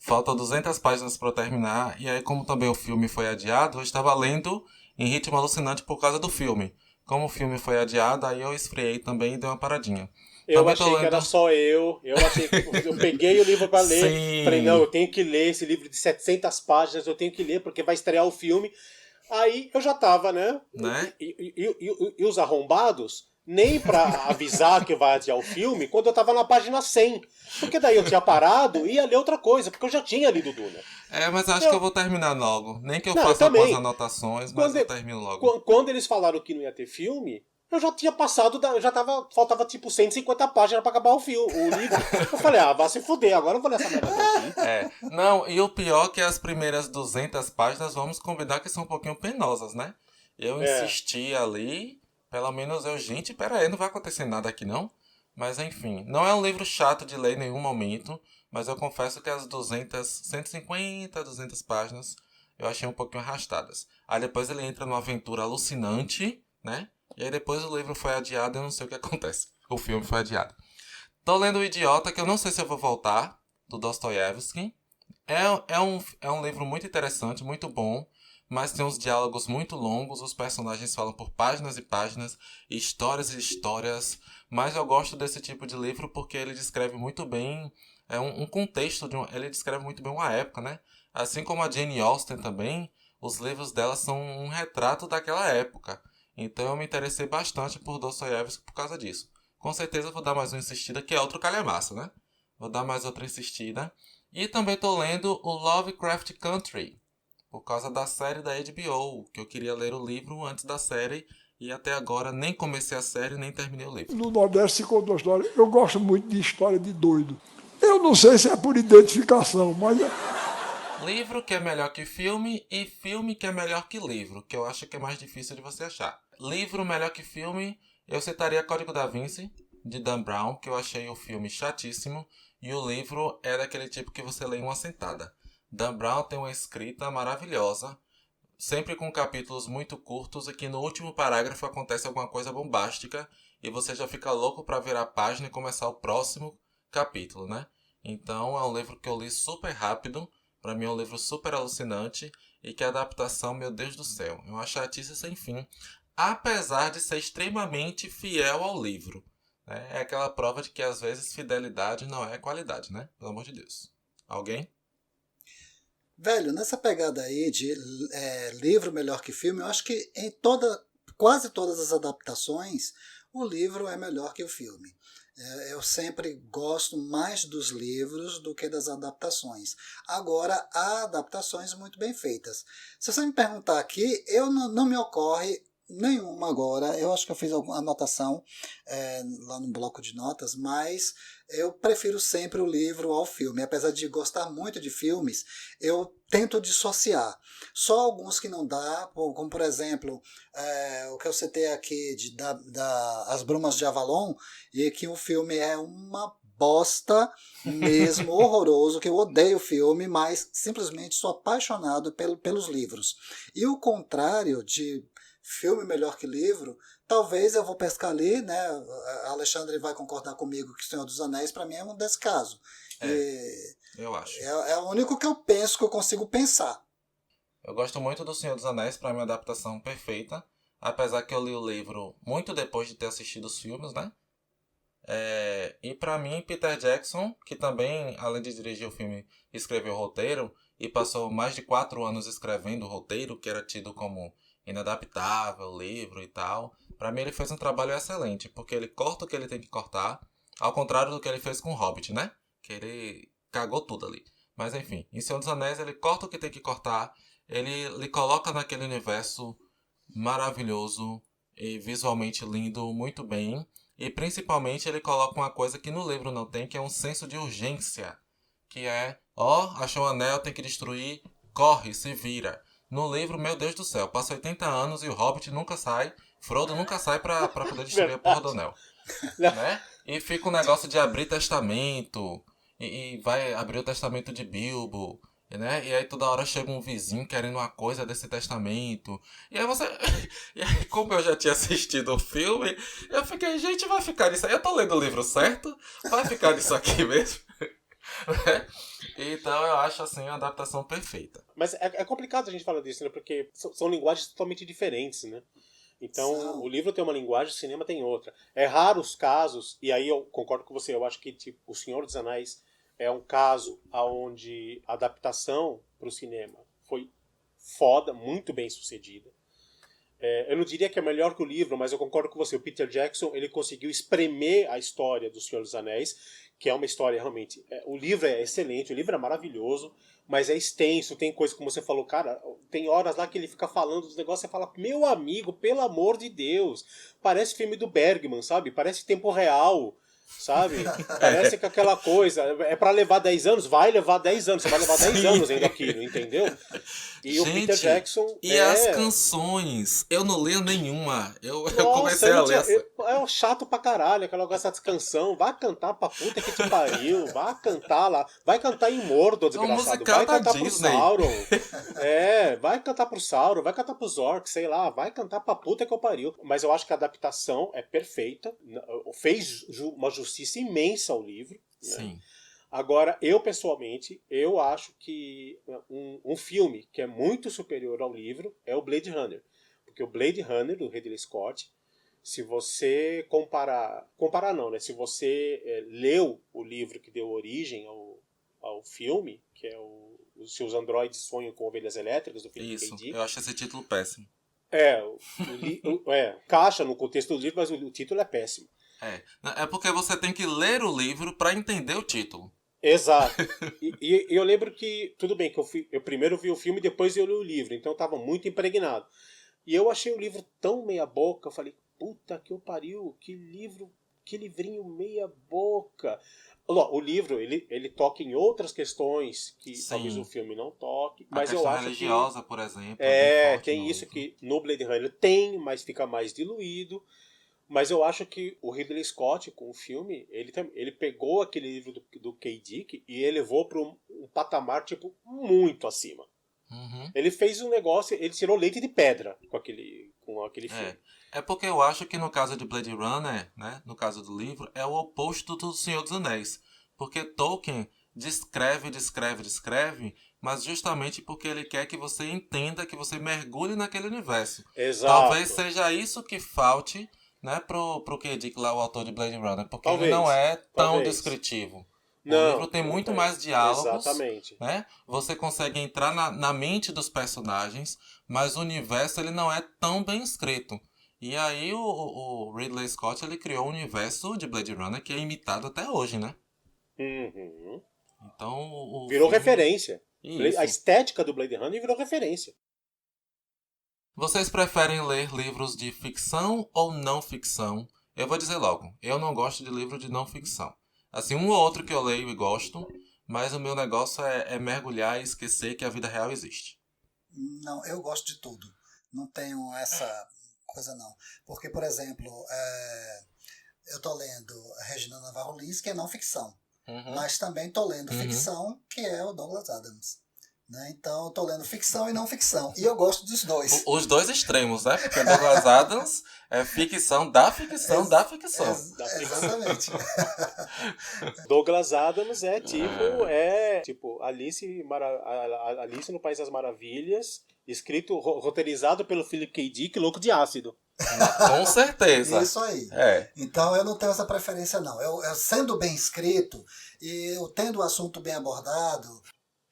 Faltam 200 páginas para eu terminar, e aí como também o filme foi adiado, eu estava lendo em ritmo alucinante por causa do filme. Como o filme foi adiado, aí eu esfriei também e dei uma paradinha. Eu Também achei que era só eu achei que eu peguei o livro para ler, Sim. falei, não, eu tenho que ler esse livro de 700 páginas, eu tenho que ler porque vai estrear o filme. Aí eu já tava, né? E os arrombados, nem pra avisar que vai adiar o filme, quando eu tava na página 100. Porque daí eu tinha parado e ia ler outra coisa, porque eu já tinha lido Duna. Mas acho que eu vou terminar logo. Nem que eu Não, faça eu também. algumas anotações, mas eu termino logo. Quando eles falaram que não ia ter filme, Eu já tinha passado, faltava tipo 150 páginas pra acabar o livro. Eu falei, vá se fuder, agora eu vou ler essa merda aqui. Não, e o pior é que as primeiras 200 páginas, vamos combinar que são um pouquinho penosas, né? Eu insisti ali, pelo menos gente, pera aí, não vai acontecer nada aqui não. Mas enfim, não é um livro chato de ler em nenhum momento, mas eu confesso que as 150, 200 páginas, eu achei um pouquinho arrastadas. Aí depois ele entra numa aventura alucinante, né? E aí depois o livro foi adiado, eu não sei o que acontece. O filme foi adiado. Tô lendo O Idiota, que eu não sei se eu vou voltar, do Dostoiévski. É um livro muito interessante, muito bom, mas tem uns diálogos muito longos, os personagens falam por páginas e páginas, histórias e histórias, mas eu gosto desse tipo de livro porque ele descreve muito bem um contexto, ele descreve muito bem uma época, né? Assim como a Jane Austen também, os livros dela são um retrato daquela época. Então eu me interessei bastante por Dostoiévski por causa disso. Com certeza vou dar mais uma insistida, que é outro calhamaço, né? Vou dar mais outra insistida. E também estou lendo o Lovecraft Country, por causa da série da HBO, que eu queria ler o livro antes da série, e até agora nem comecei a série, nem terminei o livro. No Nordeste se conta uma história. Eu gosto muito de história de doido. Eu não sei se é por identificação, mas Livro que é melhor que filme e filme que é melhor que livro, que eu acho que é mais difícil de você achar. Livro melhor que filme, eu citaria Código da Vinci, de Dan Brown, que eu achei o filme chatíssimo, e o livro é daquele tipo que você lê em uma sentada. Dan Brown tem uma escrita maravilhosa, sempre com capítulos muito curtos e que no último parágrafo acontece alguma coisa bombástica e você já fica louco para virar a página e começar o próximo capítulo, né? Então é um livro que eu li super rápido, para mim é um livro super alucinante e que a adaptação, meu Deus do céu, é uma chatice sem fim, apesar de ser extremamente fiel ao livro. Né? É aquela prova de que às vezes fidelidade não é qualidade, né? Pelo amor de Deus. Alguém? Velho, nessa pegada aí de livro melhor que filme, eu acho que quase todas as adaptações, o livro é melhor que o filme. Eu sempre gosto mais dos livros do que das adaptações. Agora, há adaptações muito bem feitas. Se você me perguntar aqui, não me ocorre nenhuma agora. Eu acho que eu fiz alguma anotação lá no bloco de notas, mas eu prefiro sempre o livro ao filme. Apesar de gostar muito de filmes, eu tento dissociar. Só alguns que não dá, como por exemplo, o que eu citei aqui As Brumas de Avalon, e que o filme é uma bosta mesmo, horroroso, que eu odeio o filme, mas simplesmente sou apaixonado pelos livros. E o contrário de filme melhor que livro, talvez eu vou pescar ali, né? A Alexandre vai concordar comigo que O Senhor dos Anéis, para mim, é um desse caso. Eu acho. É o único que eu penso, que eu consigo pensar. Eu gosto muito do Senhor dos Anéis, para mim é uma adaptação perfeita, apesar que eu li o livro muito depois de ter assistido os filmes, né? E para mim, Peter Jackson, que também, além de dirigir o filme, escreveu o roteiro e passou mais de 4 anos escrevendo o roteiro, que era tido como inadaptável, o livro e tal. Para mim ele fez um trabalho excelente, porque ele corta o que ele tem que cortar, ao contrário do que ele fez com o Hobbit, né? Que ele cagou tudo ali. Mas enfim, em Senhor dos Anéis ele corta o que tem que cortar, ele coloca naquele universo maravilhoso e visualmente lindo, muito bem. E principalmente ele coloca uma coisa que no livro não tem, que é um senso de urgência. Que é, achou um anel, tem que destruir, corre, se vira. No livro, meu Deus do céu, passa 80 anos e o Hobbit nunca sai, Frodo nunca sai pra poder destruir a porra do anel. Né? E fica um negócio de abrir testamento, e vai abrir o testamento de Bilbo, né? E aí toda hora chega um vizinho querendo uma coisa desse testamento. E aí E aí, como eu já tinha assistido o filme, eu fiquei, gente, vai ficar nisso aí. Eu tô lendo o livro certo? Vai ficar nisso aqui mesmo? Né? Então eu acho assim uma adaptação perfeita. Mas é complicado a gente falar disso, né? Porque são linguagens totalmente diferentes, né? Então, o livro tem uma linguagem, o cinema tem outra. É raro os casos, e aí eu concordo com você, eu acho que tipo, O Senhor dos Anéis é um caso onde a adaptação para o cinema foi foda, muito bem sucedida. Eu não diria que é melhor que o livro, mas eu concordo com você. O Peter Jackson ele conseguiu espremer a história do Senhor dos Anéis, que é uma história realmente... o livro é excelente, o livro é maravilhoso, mas é extenso, tem coisa, como você falou, cara, tem horas lá que ele fica falando dos negócios, você fala, meu amigo, pelo amor de Deus, parece filme do Bergman, sabe? Parece tempo real, sabe? Parece que aquela coisa, é pra levar 10 anos? Vai levar 10 anos, você vai levar 10 anos ainda aquilo, entendeu? E o Peter Jackson... E as canções? Eu não leio nenhuma. Eu comecei a ler. É chato pra caralho, aquela negócio de canção. Vai cantar pra puta que te pariu. Vai cantar lá. Vai cantar em Mordor, desgraçado. Vai cantar pro Sauron. Vai cantar pro Sauron. Vai cantar pros orcs, sei lá. Vai cantar pra puta que eu pariu. Mas eu acho que a adaptação é perfeita. Fez uma justiça imensa ao livro. Sim. Né? Agora, eu pessoalmente, eu acho que um filme que é muito superior ao livro é o Blade Runner. Porque o Blade Runner, do Ridley Scott, se você comparar não, né? Se você leu o livro que deu origem ao filme, que é Se os Androides Sonham com Ovelhas Elétricas, do Philip K. Dick. Eu acho esse título péssimo. Caixa no contexto do livro, mas o título é péssimo. É porque você tem que ler o livro para entender o título. Exato. E eu lembro que, tudo bem, que eu primeiro vi o filme e depois eu li o livro, então eu estava muito impregnado. E eu achei o livro tão meia boca, eu falei, puta que eu pariu, que livrinho meia boca. O livro, ele toca em outras questões que talvez o filme não toque, mas eu acho religiosa, por exemplo. Tem isso que no Blade Runner tem, mas fica mais diluído. Mas eu acho que o Ridley Scott, com o filme, ele pegou aquele livro do K. Dick e elevou para um patamar, tipo, muito acima. Uhum. Ele fez um negócio, ele tirou leite de pedra com aquele filme. É porque eu acho que no caso de Blade Runner, né, no caso do livro, é o oposto do Senhor dos Anéis. Porque Tolkien descreve, mas justamente porque ele quer que você entenda, que você mergulhe naquele universo. Exato. Talvez seja isso que falte, né, pro K. Dick lá, o autor de Blade Runner, porque ele não é tão descritivo. O livro tem muito mais diálogos. Exatamente. Né? Você consegue entrar na mente dos personagens, mas o universo ele não é tão bem escrito. E aí o Ridley Scott ele criou um universo de Blade Runner que é imitado até hoje, né? Uhum. Então virou referência. Isso. A estética do Blade Runner virou referência. Vocês preferem ler livros de ficção ou não ficção? Eu vou dizer logo, eu não gosto de livro de não ficção. Assim, um ou outro que eu leio e gosto, mas o meu negócio é mergulhar e esquecer que a vida real existe. Não, eu gosto de tudo. Não tenho essa coisa não. Porque, por exemplo, eu estou lendo Regina Navarro Lins, que é não ficção. Uhum. Mas também estou lendo ficção, que é o Douglas Adams. Né? Então, eu estou lendo ficção e não ficção. E eu gosto dos dois. Os dois extremos, né? Porque Douglas Adams é ficção da ficção da ficção. Exatamente. Douglas Adams é tipo Alice no País das Maravilhas, escrito, roteirizado pelo Philip K. Dick, louco de ácido. Com certeza. Isso aí. Então eu não tenho essa preferência não. Eu sendo bem escrito e eu tendo o assunto bem abordado,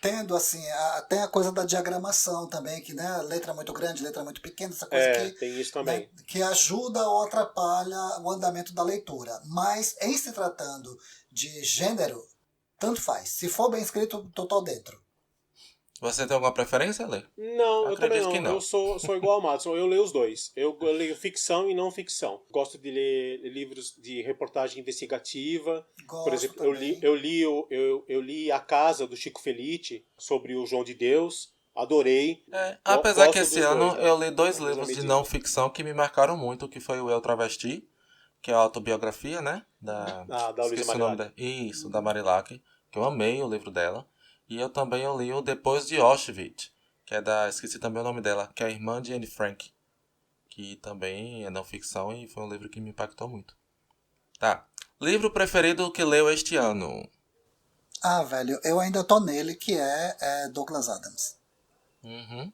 tendo assim, tem a coisa da diagramação também, que né, letra muito grande, letra muito pequena, essa coisa que tem isso também. Né, que ajuda ou atrapalha o andamento da leitura. Mas em se tratando de gênero, tanto faz. Se for bem escrito, tô dentro. Você tem alguma preferência, Lê? Não, eu também não. Que não. Eu sou igual ao Madison, eu leio os dois. Eu leio ficção e não ficção. Gosto de ler livros de reportagem investigativa. Por exemplo, eu li A Casa, do Chico Felice, sobre o João de Deus. Adorei. Apesar que esse ano eu li 2 livros de não ficção que me marcaram muito, que foi o Eu Travesti, que é a autobiografia, né? Da Luísa Marilac. Isso, da Marilac, que eu amei o livro dela. E eu também li o Depois de Auschwitz, que é esqueci também o nome dela, que é a irmã de Anne Frank, que também é não ficção e foi um livro que me impactou muito. Tá. Livro preferido que leu este ano? Velho, eu ainda tô nele, que é Douglas Adams. Uhum.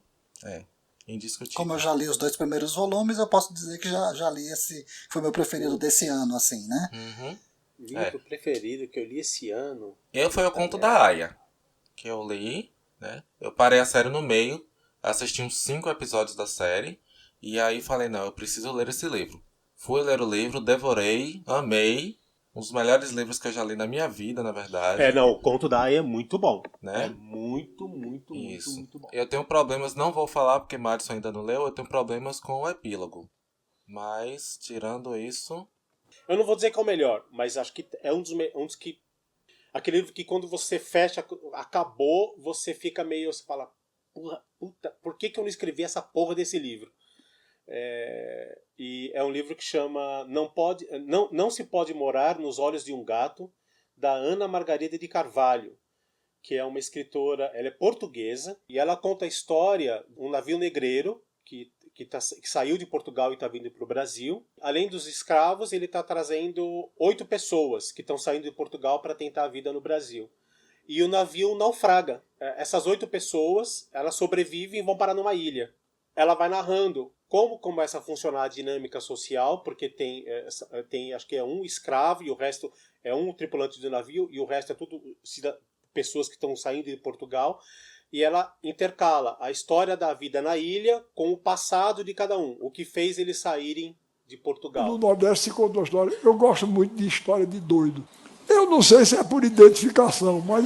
Indiscutível. Como eu já li os 2 primeiros volumes, eu posso dizer que já li esse, foi meu preferido desse ano, assim, né? Uhum. Livro preferido que eu li esse ano? Foi o Conto da Aia, que eu li, né? Eu parei a série no meio, assisti uns 5 episódios da série, e aí falei, não, eu preciso ler esse livro. Fui ler o livro, devorei, amei, Um dos melhores livros que eu já li na minha vida, na verdade. Não, o Conto da Aia é muito bom. Né? É muito, muito, Isso. muito, muito bom. Eu tenho problemas, não vou falar porque Madison ainda não leu, eu tenho problemas com o epílogo. Mas, tirando isso... Eu não vou dizer que é o melhor, mas acho que é um dos que... Aquele livro que quando você fecha, acabou, você fica meio... Você fala, puta, por que eu não escrevi essa porra desse livro? E é um livro que chama Não se pode morar nos olhos de um gato, da Ana Margarida de Carvalho, que é uma escritora, ela é portuguesa, e ela conta a história de um navio negreiro que saiu de Portugal e está vindo para o Brasil. Além dos escravos, ele está trazendo 8 pessoas que estão saindo de Portugal para tentar a vida no Brasil. E o navio naufraga. Essas 8 pessoas, elas sobrevivem e vão parar numa ilha. Ela vai narrando como começa a funcionar a dinâmica social, porque tem acho que é um escravo e o resto é um tripulante do navio e o resto é tudo pessoas que estão saindo de Portugal. E ela intercala a história da vida na ilha com o passado de cada um, o que fez eles saírem de Portugal. No Nordeste se conta uma história. Eu gosto muito de história de doido. Eu não sei se é por identificação, mas...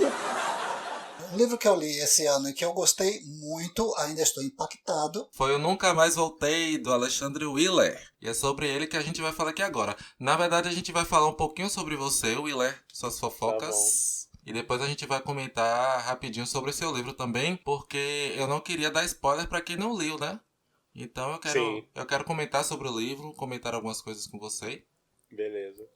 Um livro que eu li esse ano e que eu gostei muito, ainda estou impactado. Foi o Nunca Mais Voltei, do Alexandre Willer. E é sobre ele que a gente vai falar aqui agora. Na verdade, a gente vai falar um pouquinho sobre você, Willer, suas fofocas. E depois a gente vai comentar rapidinho sobre o seu livro também, porque eu não queria dar spoiler para quem não leu, né? Então eu quero comentar sobre o livro, comentar algumas coisas com você. Beleza.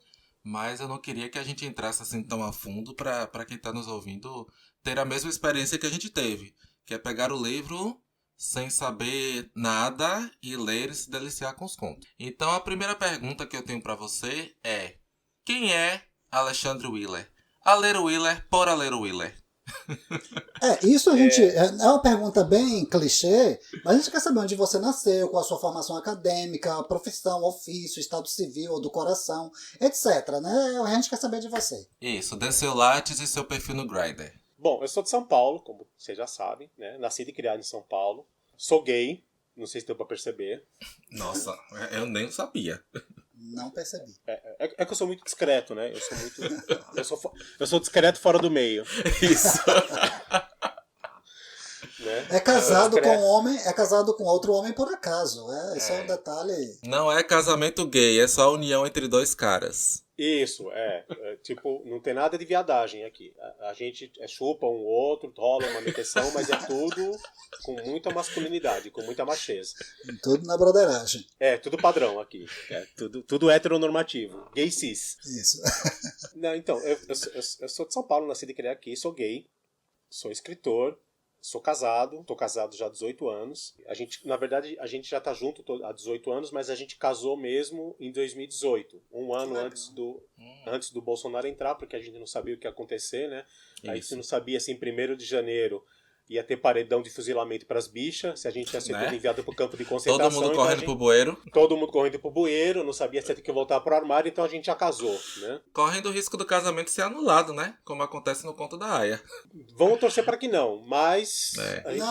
Mas eu não queria que a gente entrasse assim tão a fundo para quem está nos ouvindo ter a mesma experiência que a gente teve, que é pegar o livro sem saber nada e ler e se deliciar com os contos. Então a primeira pergunta que eu tenho para você é: quem é Alexandre Willer? A ler Willer por a ler Willer. Isso a gente... É uma pergunta bem clichê, mas a gente quer saber onde você nasceu, qual a sua formação acadêmica, profissão, ofício, estado civil ou do coração, etc, né? A gente quer saber de você. Isso, dê seu Lattes e seu perfil no Grindr. Bom, eu sou de São Paulo, como vocês já sabem, né? Nascido e criado em São Paulo. Sou gay, não sei se deu pra perceber. Nossa, eu nem sabia. Não percebi. É que eu sou muito discreto, né? Eu sou discreto fora do meio. Isso. Né? É casado com um homem, é casado com outro homem por acaso. Esse é um detalhe. Não é casamento gay, é só a união entre dois caras. Isso, tipo, não tem nada de viadagem aqui. A gente chupa um outro, rola uma meteção, mas é tudo com muita masculinidade, com muita macheza. Tudo na broderagem. Tudo padrão aqui. Tudo heteronormativo. Gay cis. Isso. Não, então, eu sou de São Paulo, nasci e criado aqui, sou gay, sou escritor, sou casado, tô casado já há 18 anos. Na verdade, a gente já tá junto há 18 anos, mas a gente casou mesmo em 2018, um ano antes do Bolsonaro entrar, porque a gente não sabia o que ia acontecer, né? Isso. A gente não sabia se em 1º de janeiro ia ter paredão de fuzilamento para as bichas, se a gente ia ser tudo enviado para o campo de concentração. Todo mundo correndo pro bueiro. Todo mundo correndo pro bueiro, não sabia se ia ter que voltar pro armário, então a gente já casou, né? Correndo o risco do casamento ser anulado, né? Como acontece no Conto da Aia. Vamos torcer para que não, mas a gente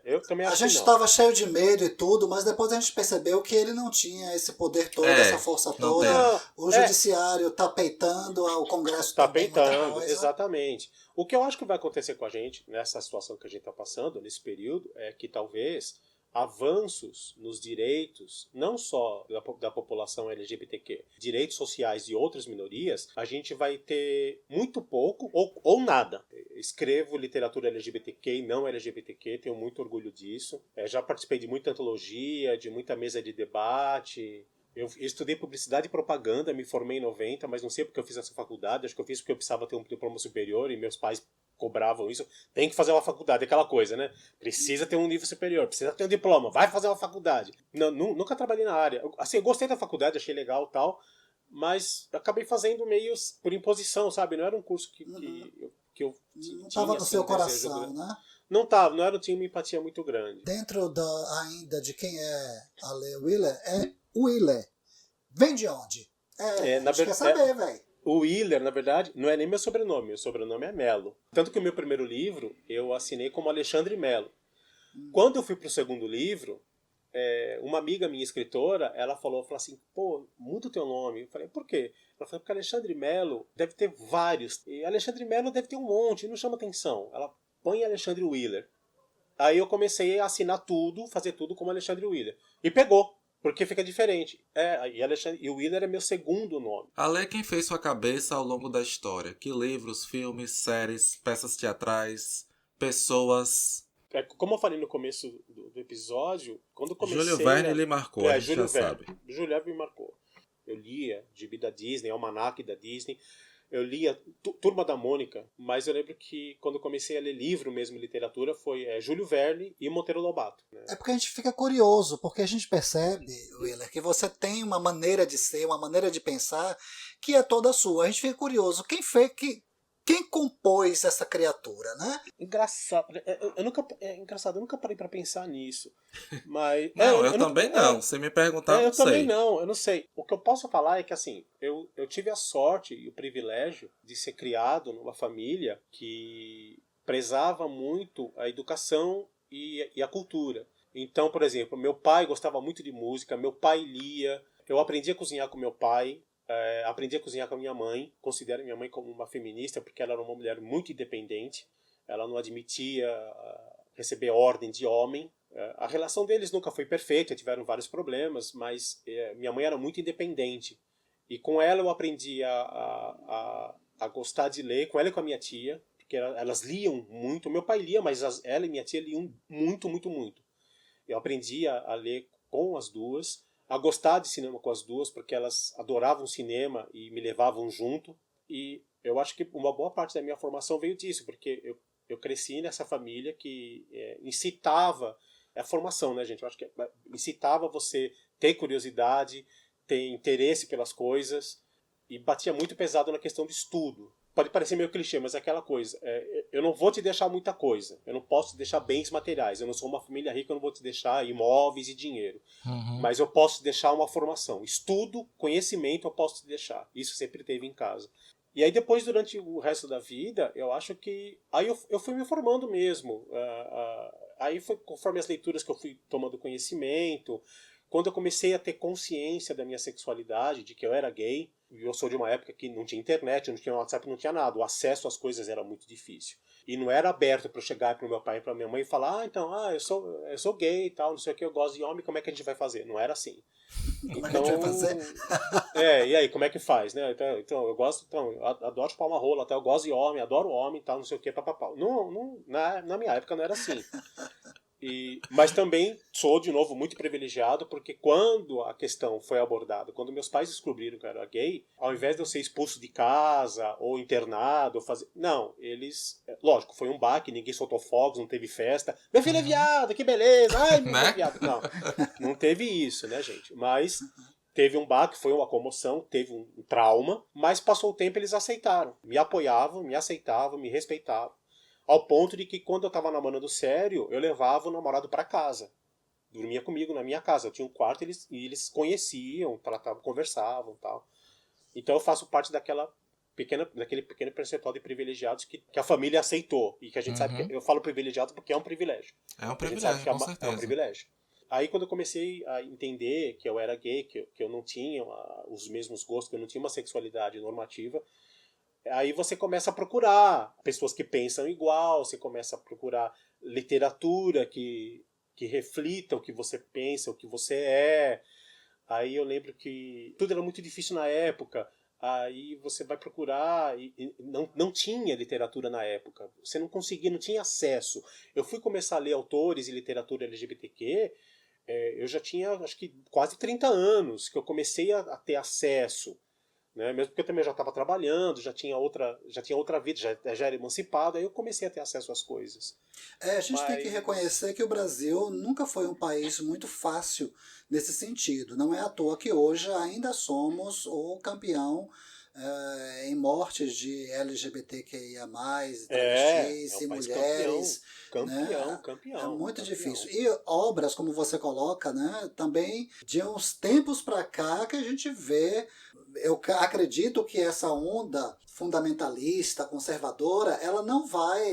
eu também acho que não. A gente estava cheio de medo e tudo, mas depois a gente percebeu que ele não tinha esse poder todo, essa força toda. O judiciário tá peitando, o Congresso tá também, peitando, exatamente. O que eu acho que vai acontecer com a gente, nessa situação que a gente está passando, nesse período, é que talvez avanços nos direitos, não só da população LGBTQ, direitos sociais de outras minorias, a gente vai ter muito pouco ou nada. Escrevo literatura LGBTQ e não LGBTQ, tenho muito orgulho disso. Já participei de muita antologia, de muita mesa de debate. Eu estudei publicidade e propaganda, me formei em 90, mas não sei porque eu fiz essa faculdade. Acho que eu fiz porque eu precisava ter um diploma superior e meus pais cobravam isso. Tem que fazer uma faculdade, aquela coisa, né? Precisa ter um nível superior, precisa ter um diploma, vai fazer uma faculdade. Nunca trabalhei na área. Assim, eu gostei da faculdade, achei legal e tal, mas acabei fazendo meio por imposição, sabe? Não era um curso que eu tinha. Não estava no seu coração, grande, né? Não tinha uma empatia muito grande. Dentro ainda de quem é Ale Willer, Willer. Vem de onde? Na verdade, quer saber, velho. O Willer, na verdade, não é nem meu sobrenome é Melo. Tanto que o meu primeiro livro eu assinei como Alexandre Melo. Quando eu fui pro segundo livro, uma amiga minha, escritora, ela falou assim, pô, muda o teu nome. Eu falei, por quê? Ela falou, porque Alexandre Melo deve ter vários. E Alexandre Melo deve ter um monte, não chama atenção. Ela põe Alexandre Wheeler. Aí eu comecei a assinar tudo, fazer tudo como Alexandre Wheeler. E pegou, porque fica diferente. E Wheeler é meu segundo nome. Ale, quem fez sua cabeça ao longo da história? Que livros, filmes, séries, peças teatrais, pessoas... Como eu falei no começo do episódio, quando eu comecei... Júlio Verne lhe marcou, a gente Júlio já Verne. sabe. Júlio Verne me marcou. Eu lia Gibi da Disney, Almanac da Disney. Eu lia Turma da Mônica, mas eu lembro que quando eu comecei a ler livro mesmo, literatura, foi Júlio Verne e Monteiro Lobato. Né? É porque a gente fica curioso, porque a gente percebe, Willer, que você tem uma maneira de ser, uma maneira de pensar que é toda sua. A gente fica curioso, quem compôs essa criatura, né? Engraçado, eu nunca parei pra pensar nisso. Mas, Não, eu também não. Se me perguntar, eu não sei. Também não, eu não sei. O que eu posso falar é que assim, eu tive a sorte e o privilégio de ser criado numa família que prezava muito a educação e a cultura. Então, por exemplo, meu pai gostava muito de música, meu pai lia, eu aprendi a cozinhar com meu pai. Aprendi a cozinhar com a minha mãe. Considero minha mãe como uma feminista porque ela era uma mulher muito independente. Ela não admitia receber ordem de homem. A relação deles nunca foi perfeita, tiveram vários problemas, mas minha mãe era muito independente. E com ela eu aprendi a gostar de ler, com ela e com a minha tia, porque elas liam muito. Meu pai lia, mas ela e minha tia liam muito, muito, muito. Eu aprendi a ler com as duas, a gostar de cinema com as duas, porque elas adoravam cinema e me levavam junto. E eu acho que uma boa parte da minha formação veio disso, porque eu cresci nessa família que incitava a formação, né, gente? Eu acho que incitava você ter curiosidade, ter interesse pelas coisas, e batia muito pesado na questão de estudo. Pode parecer meio clichê, mas é aquela coisa. Eu não vou te deixar muita coisa. Eu não posso te deixar bens materiais. Eu não sou uma família rica, eu não vou te deixar imóveis e dinheiro. Uhum. Mas eu posso te deixar uma formação. Estudo, conhecimento, eu posso te deixar. Isso sempre teve em casa. E aí depois, durante o resto da vida, eu acho que... Aí eu fui me formando mesmo. Aí foi conforme as leituras que eu fui tomando conhecimento. Quando eu comecei a ter consciência da minha sexualidade, de que eu era gay, e eu sou de uma época que não tinha internet, não tinha WhatsApp, não tinha nada. O acesso às coisas era muito difícil. E não era aberto para eu chegar para o meu pai e para minha mãe e falar, eu sou gay e tal, não sei o que, eu gosto de homem, como é que a gente vai fazer? Não era assim. Como é que a gente vai fazer? E aí, como é que faz, né? Então eu gosto, eu adoro chupar uma rola, até eu gosto de homem, adoro homem e tal, não sei o que, papapá. Na minha época não era assim. Mas também sou, de novo, muito privilegiado, porque quando a questão foi abordada, quando meus pais descobriram que eu era gay, ao invés de eu ser expulso de casa, ou internado, não, eles... Lógico, foi um baque, ninguém soltou fogos, não teve festa. Meu filho é viado, que beleza! Ai, meu filho é viado. Não teve isso, né, gente? Mas teve um baque, foi uma comoção, teve um trauma, mas passou o tempo, eles aceitaram. Me apoiavam, me aceitavam, me respeitavam. Ao ponto de que quando eu tava namorando sério, eu levava o namorado para casa. Dormia comigo na minha casa. Eu tinha um quarto e eles conheciam, tratavam, conversavam e tal. Então eu faço parte daquele pequeno percentual de privilegiados que a família aceitou. E que a gente sabe que eu falo privilegiado porque é um privilégio. É um privilégio, com certeza. É um privilégio. Aí quando eu comecei a entender que eu era gay, que eu não tinha os mesmos gostos, que eu não tinha uma sexualidade normativa, aí você começa a procurar pessoas que pensam igual, você começa a procurar literatura que reflita o que você pensa, o que você é. Aí eu lembro que tudo era muito difícil na época. Aí você vai procurar e não tinha literatura na época. Você não conseguia, não tinha acesso. Eu fui começar a ler autores e literatura LGBTQ, eu já tinha acho que quase 30 anos que eu comecei a ter acesso. Né? Mesmo porque eu também já estava trabalhando, já tinha outra vida, já era emancipado, aí eu comecei a ter acesso às coisas. A gente tem que reconhecer que o Brasil nunca foi um país muito fácil nesse sentido. Não é à toa que hoje ainda somos o campeão em mortes de LGBTQIA+, travestis e mulheres. Campeão. É muito difícil. E obras, como você coloca, né, também de uns tempos para cá que a gente vê. Eu acredito que essa onda fundamentalista, conservadora,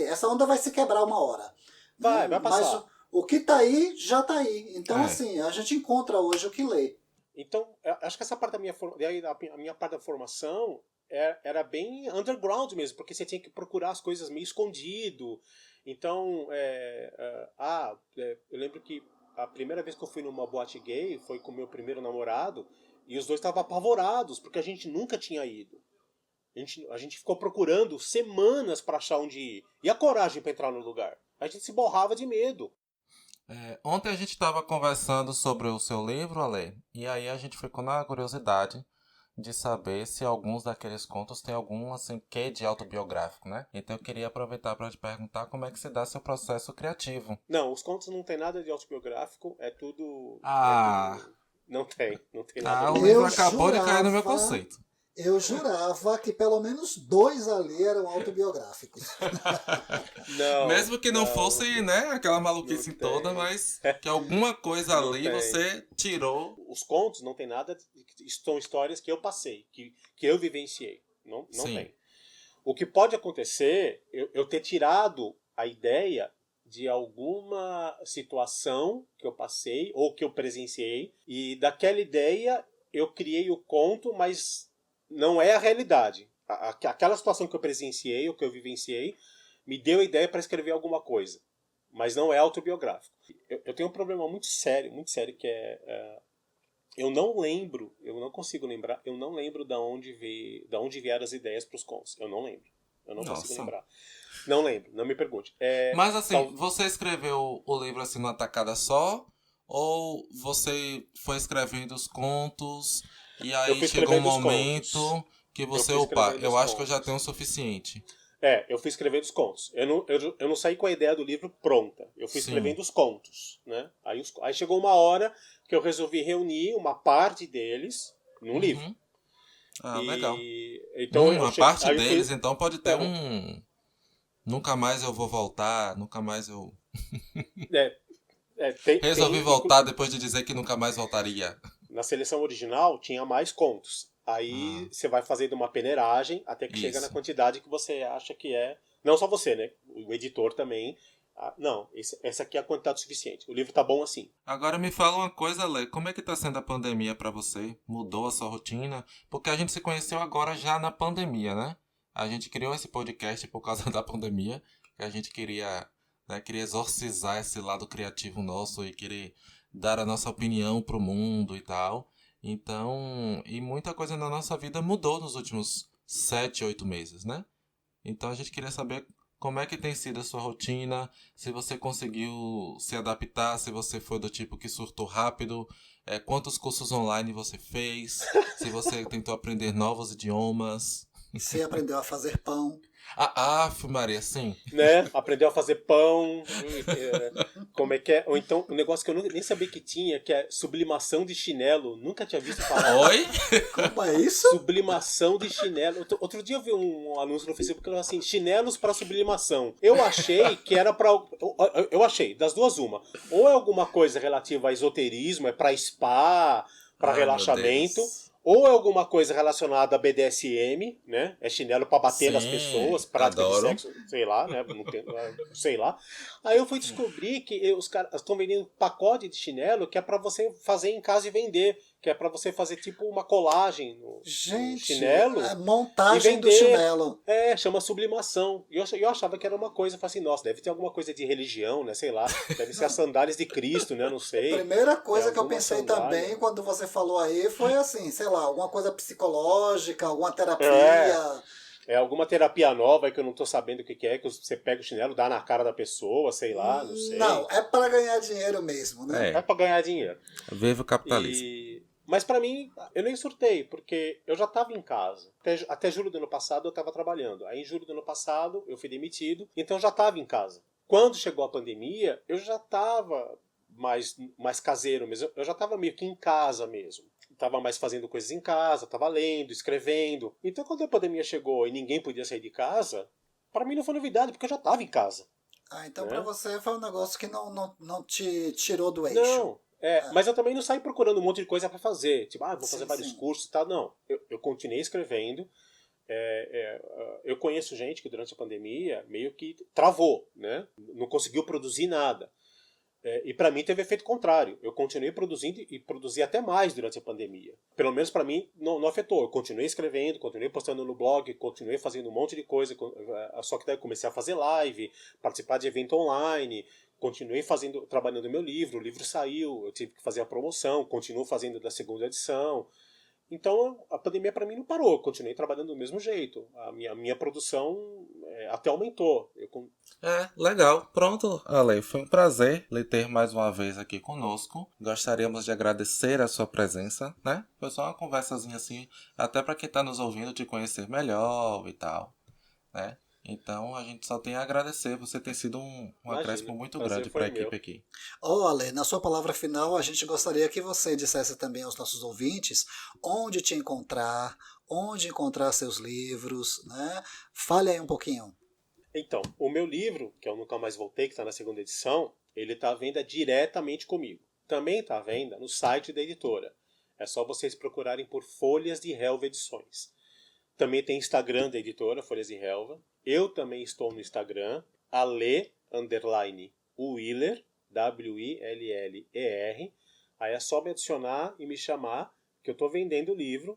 essa onda vai se quebrar uma hora. Vai passar. O que tá aí, já tá aí. Então, É. assim, a gente encontra hoje o que lê. Então, acho que essa parte da a minha parte da formação era bem underground mesmo, porque você tinha que procurar as coisas meio escondido. Então, eu lembro que a primeira vez que eu fui numa boate gay foi com o meu primeiro namorado, e os dois estavam apavorados, porque a gente nunca tinha ido. A gente ficou procurando semanas para achar onde ir. E a coragem para entrar no lugar? A gente se borrava de medo. Ontem a gente estava conversando sobre o seu livro, Ale, e aí a gente ficou na curiosidade de saber se alguns daqueles contos têm algum assim, quê de autobiográfico, né? Então eu queria aproveitar para te perguntar como é que se dá seu processo criativo. Não, os contos não tem nada de autobiográfico, é tudo... Ah. Não tem nada O disso. livro Eu acabou de cair no meu jurava- conceito. Eu jurava que pelo menos 2 ali eram autobiográficos. Não, Mesmo que não fosse, né, aquela maluquice Não tem. toda, mas que alguma coisa Não ali tem. você tirou. Os contos não tem nada, são histórias que eu passei, que eu vivenciei. Não Sim. tem. O que pode acontecer, eu ter tirado a ideia de alguma situação que eu passei ou que eu presenciei, e daquela ideia eu criei o conto, mas não é a realidade. Aquela situação que eu presenciei ou que eu vivenciei me deu a ideia para escrever alguma coisa, mas não é autobiográfico. Eu tenho um problema muito sério, que eu não consigo lembrar, eu não lembro da onde vieram as ideias para os contos. Eu não lembro. Eu não consigo Nossa. lembrar. Não lembro, não me pergunte. Mas assim, Tal- você escreveu o livro assim numa tacada só? Ou você foi escrevendo os contos e Eu aí fui chegou um escrevendo os momento contos. que você, fui opa, escrevendo eu os acho que eu já contos. tenho o suficiente. Eu fui escrevendo os contos. Eu não saí com a ideia do livro pronta. Eu fui Sim. escrevendo os contos, né? Aí chegou uma hora que eu resolvi reunir uma parte deles num livro. Uhum. Ah, E- legal. Então Uma parte aí eu fui- deles, então, pode ter Uhum. um... Nunca mais eu vou voltar, nunca mais eu... Resolvi tem- voltar depois de dizer que nunca mais voltaria. Na seleção original tinha mais contos. Aí você vai fazendo uma peneiragem até que chega Isso. na quantidade que você acha que é. Não só você, né? O editor também. Não, essa aqui é a quantidade suficiente. O livro tá bom assim. Agora me fala uma coisa, Lê. Como é que tá sendo a pandemia pra você? Mudou a sua rotina? Porque a gente se conheceu agora já na pandemia, né? A gente criou esse podcast por causa da pandemia. Que a gente queria exorcizar esse lado criativo nosso e querer dar a nossa opinião pro mundo e tal. Então, e muita coisa na nossa vida mudou nos últimos 7, 8 meses, né? Então a gente queria saber como é que tem sido a sua rotina, se você conseguiu se adaptar, se você foi do tipo que surtou rápido, quantos cursos online você fez, se você tentou aprender novos idiomas. Você aprendeu a fazer pão. Maria, sim. Né? Aprendeu a fazer pão. Como é que é? Ou então, um negócio que eu nem sabia que tinha, que é sublimação de chinelo. Nunca tinha visto falar. Oi? Como é isso? Sublimação de chinelo. Outro dia eu vi um anúncio no Facebook que falava assim: chinelos para sublimação. Eu achei que era para. Eu achei, das duas, uma. Ou é alguma coisa relativa a esoterismo, é para spa, para Ai, meu relaxamento. Deus. Ou é alguma coisa relacionada a BDSM, né? É chinelo pra bater nas Sim, pessoas, prática adoro. de sexo, sei lá, né? Sei lá. Aí eu fui descobrir que os caras estão vendendo pacote de chinelo que é pra você fazer em casa e vender. Que é pra você fazer tipo uma colagem no Gente, chinelo. a E montagem do vender. chinelo. Chama sublimação. E eu achava que era uma coisa, eu falei assim, nossa, deve ter alguma coisa de religião, né? Sei lá. Deve ser as sandálias de Cristo, né? Não sei. Primeira coisa que eu alguma pensei sandália. também quando você falou aí foi assim, sei lá, alguma coisa psicológica, alguma terapia. É alguma terapia nova que eu não tô sabendo o que é, que você pega o chinelo, dá na cara da pessoa, sei lá, não sei. Não, é para ganhar dinheiro mesmo, né? É pra ganhar dinheiro. Viva o capitalismo. Mas pra mim, eu nem surtei, porque eu já tava em casa. Até julho do ano passado eu tava trabalhando. Aí em julho do ano passado eu fui demitido, então eu já tava em casa. Quando chegou a pandemia, eu já tava mais caseiro mesmo. Eu já tava meio que em casa mesmo. Tava mais fazendo coisas em casa, tava lendo, escrevendo. Então quando a pandemia chegou e ninguém podia sair de casa, pra mim não foi novidade, porque eu já tava em casa. Então né? pra você foi um negócio que não te tirou do eixo. Não, mas eu também não saí procurando um monte de coisa pra fazer. Tipo, vou fazer Sim, vários sim. cursos e tal. Não, eu continuei escrevendo. Eu conheço gente que durante a pandemia meio que travou, né? Não conseguiu produzir nada. E para mim teve efeito contrário. Eu continuei produzindo e produzi até mais durante a pandemia. Pelo menos para mim não afetou. Eu continuei escrevendo, continuei postando no blog, continuei fazendo um monte de coisa. Só que daí eu comecei a fazer live, participar de evento online, continuei trabalhando no meu livro. O livro saiu, eu tive que fazer a promoção, continuo fazendo da segunda edição. Então a pandemia para mim não parou, eu continuei trabalhando do mesmo jeito. A minha produção até aumentou. Legal. Pronto, Ale, foi um prazer lhe ter mais uma vez aqui conosco. Gostaríamos de agradecer a sua presença, né? Foi só uma conversazinha assim, até para quem está nos ouvindo te conhecer melhor e tal, né? Então a gente só tem a agradecer, você tem sido um acréscimo muito grande para a equipe aqui. Ale, na sua palavra final, a gente gostaria que você dissesse também aos nossos ouvintes onde te encontrar, onde encontrar seus livros, né? Fale aí um pouquinho. Então, o meu livro, que eu Nunca Mais Voltei, que está na segunda edição, ele está à venda diretamente comigo. Também está à venda no site da editora. É só vocês procurarem por Folhas de Relva Edições. Também tem Instagram da editora, Folhas de Relva. Eu também estou no Instagram, Ale_Willer, WILLER. Aí é só me adicionar e me chamar, que eu estou vendendo o livro.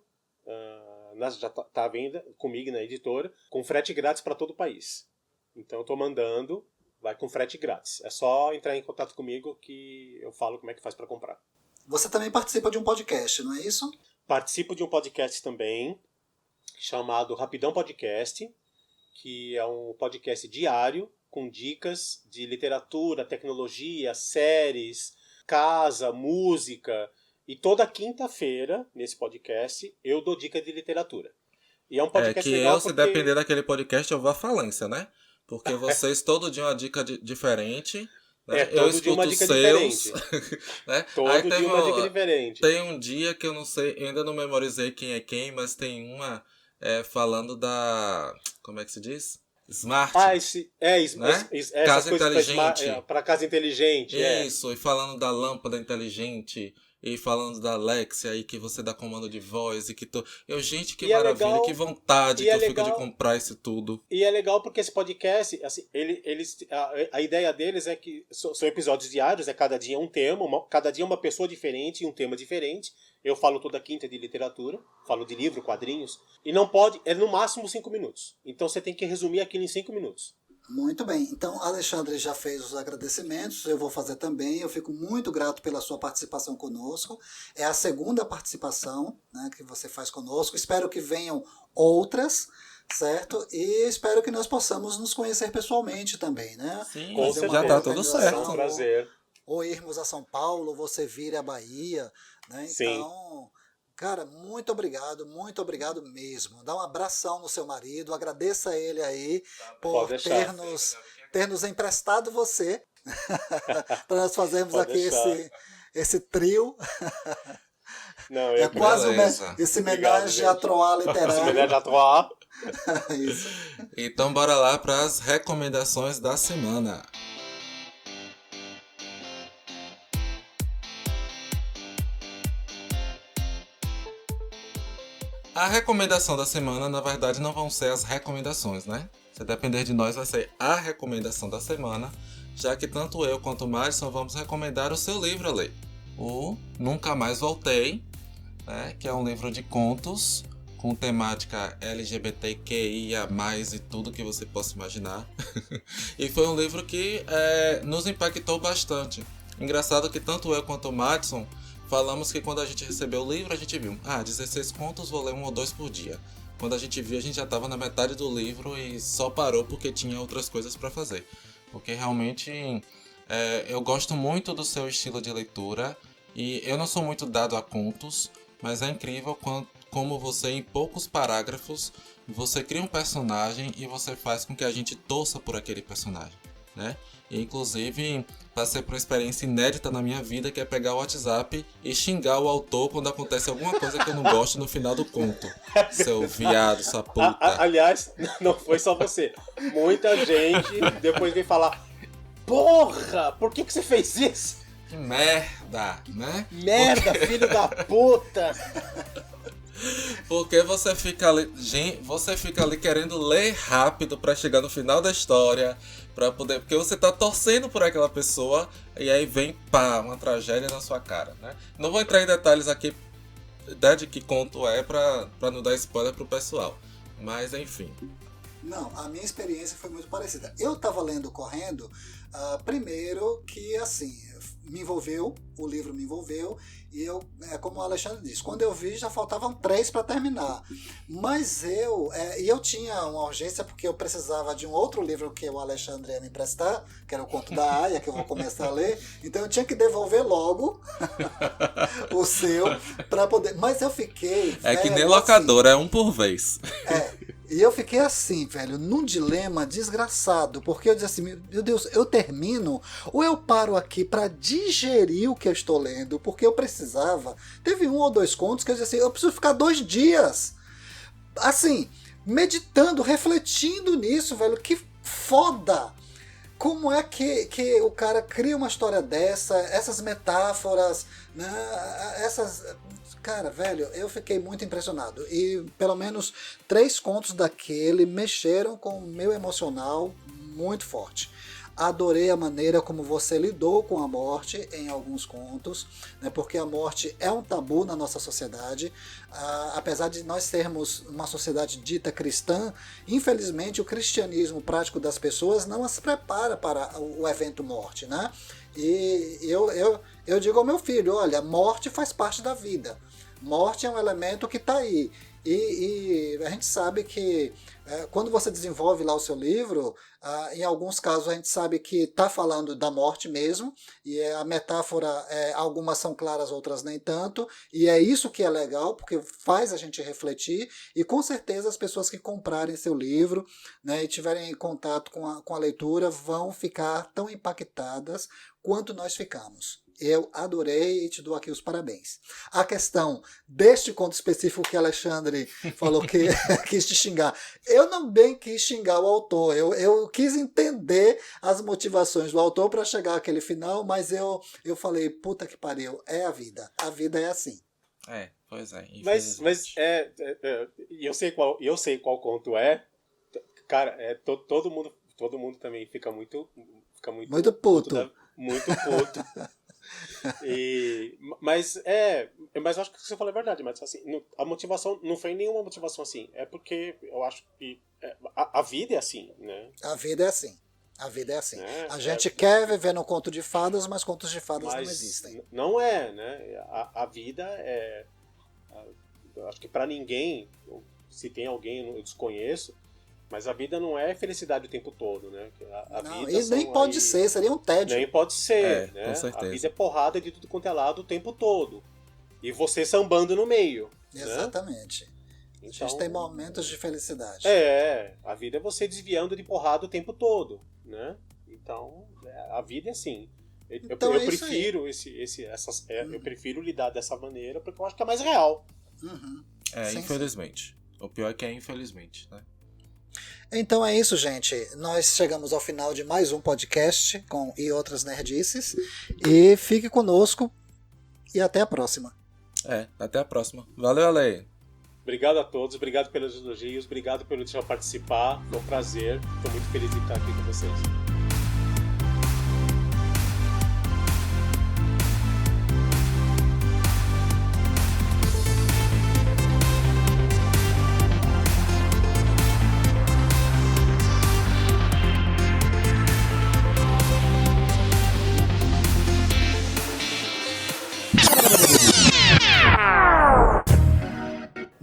Já está à venda comigo na editora, com frete grátis para todo o país. Então eu estou mandando, vai com frete grátis. É só entrar em contato comigo que eu falo como é que faz para comprar. Você também participa de um podcast, não é isso? Participo de um podcast também, chamado Rapidão Podcast, que é um podcast diário com dicas de literatura, tecnologia, séries, casa, música. E toda quinta-feira, nesse podcast, eu dou dica de literatura. E é um podcast legal se depender daquele podcast, eu vou à falência, né? Porque vocês todo dia uma dica diferente. Né? Todo dia uma dica diferente. Né? Todo dia uma dica diferente. Tem um dia que eu não sei, eu ainda não memorizei quem é quem, mas tem uma falando da... Como é que se diz? Smart. Né? Casa inteligente. Para casa inteligente. Isso, e falando da lâmpada inteligente... E falando da Alexa aí, que você dá comando de voz e que gente, que maravilha, legal, que vontade que eu fico de comprar isso tudo. E é legal porque esse podcast, assim, a ideia deles é que são episódios diários, cada dia um tema, cada dia uma pessoa diferente e um tema diferente. Eu falo toda quinta de literatura, falo de livro, quadrinhos, e não pode, é no máximo 5 minutos. Então você tem que resumir aquilo em 5 minutos. Muito bem, então Alexandre já fez os agradecimentos, eu vou fazer também, eu fico muito grato pela sua participação conosco, é a segunda participação, né, que você faz conosco, espero que venham outras, certo? E espero que nós possamos nos conhecer pessoalmente também, né? Sim, já está tudo certo. É um prazer. Ou irmos a São Paulo, você vir à Bahia, né? Então... Cara, muito obrigado mesmo. Dá um abração no seu marido, agradeça a ele aí por ter nos emprestado você para nós fazermos aqui esse trio. Não, é quase esse homenagem à Troá literária. Homenagem à Troá. Isso. Então bora lá para as recomendações da semana. A recomendação da semana, na verdade, não vão ser as recomendações, né? Se depender de nós, vai ser a recomendação da semana, já que tanto eu quanto o Madison vamos recomendar o seu livro, Ale. O Nunca Mais Voltei, né? Que é um livro de contos com temática LGBTQIA+, e tudo que você possa imaginar. E foi um livro que nos impactou bastante. Engraçado que tanto eu quanto o Madison falamos que quando a gente recebeu o livro, a gente viu 16 contos, vou ler 1 ou 2 por dia. Quando a gente viu, a gente já estava na metade do livro e só parou porque tinha outras coisas para fazer. Porque realmente eu gosto muito do seu estilo de leitura e eu não sou muito dado a contos, mas é incrível como você, em poucos parágrafos, você cria um personagem e você faz com que a gente torça por aquele personagem, né? E, inclusive, passei por uma experiência inédita na minha vida, que é pegar o WhatsApp e xingar o autor quando acontece alguma coisa que eu não gosto no final do conto. Seu viado, sua puta. Aliás, não foi só você. Muita gente depois vem falar: porra, por que você fez isso? Que merda, né? Merda, filho da puta! Porque você fica ali querendo ler rápido pra chegar no final da história, para poder, porque você tá torcendo por aquela pessoa e aí vem pá, uma tragédia na sua cara, né? Não vou entrar em detalhes aqui, né, de que conto é pra não dar spoiler pro pessoal, mas enfim. Não, a minha experiência foi muito parecida. Eu estava lendo correndo, primeiro que assim, o livro me envolveu, e eu, como o Alexandre disse, quando eu vi já faltavam 3 para terminar. Mas eu tinha uma urgência porque eu precisava de um outro livro que o Alexandre ia me emprestar, que era o Conto da Aia, que eu vou começar a ler, então eu tinha que devolver logo o seu para poder. Mas eu fiquei. É que nem locador, assim, é um por vez. E eu fiquei assim, velho, num dilema desgraçado, porque eu disse assim, meu Deus, eu termino ou eu paro aqui para digerir o que eu estou lendo, porque eu precisava. Teve 1 ou 2 contos que eu disse assim, eu preciso ficar 2 dias, assim, meditando, refletindo nisso, velho, que foda! Como é que o cara cria uma história dessa, essas metáforas, né, Cara, velho, eu fiquei muito impressionado. E pelo menos 3 contos daquele mexeram com o meu emocional muito forte. Adorei a maneira como você lidou com a morte em alguns contos, né, porque a morte é um tabu na nossa sociedade. Apesar de nós sermos uma sociedade dita cristã, infelizmente o cristianismo prático das pessoas não as prepara para o evento morte, né? E eu digo ao meu filho, olha, morte faz parte da vida. Morte é um elemento que está aí. E a gente sabe que quando você desenvolve lá o seu livro, em alguns casos a gente sabe que está falando da morte mesmo, e a metáfora, algumas são claras, outras nem tanto, e é isso que é legal, porque faz a gente refletir, e com certeza as pessoas que comprarem seu livro, né, e tiverem contato com a leitura vão ficar tão impactadas quanto nós ficamos. Eu adorei e te dou aqui os parabéns. A questão deste conto específico que Alexandre falou que quis te xingar. Eu não bem quis xingar o autor. Eu quis entender as motivações do autor para chegar àquele final, mas eu falei, puta que pariu, é a vida. A vida é assim. Pois é. Mas eu sei qual conto é. Cara, todo mundo também fica muito puto. Muito puto. Mas eu acho que o que você falou é verdade, mas assim, a motivação não foi nenhuma motivação assim, é porque eu acho que a vida é assim, né? A vida é assim. A gente quer viver num conto de fadas, mas contos de fadas não existem. Não é, né? A vida eu acho que pra ninguém, se tem alguém, eu desconheço, mas a vida não é felicidade o tempo todo, né? Não, e nem pode ser, seria um tédio. Nem pode ser, né? Com certeza. A vida é porrada de tudo quanto é lado o tempo todo. E você sambando no meio. Exatamente. Né? Então, a gente tem momentos de felicidade. A vida é você desviando de porrada o tempo todo, né? Então, a vida é assim. Eu prefiro eu prefiro lidar dessa maneira porque eu acho que é mais real. Uhum. Infelizmente. O pior é que é infelizmente, né? Então é isso, gente. Nós chegamos ao final de mais um podcast com E Outras Nerdices. E fique conosco e até a próxima. Até a próxima. Valeu, Ale. Obrigado a todos, obrigado pelos elogios, obrigado pelo deixar eu participar. Foi um prazer. Estou muito feliz de estar aqui com vocês.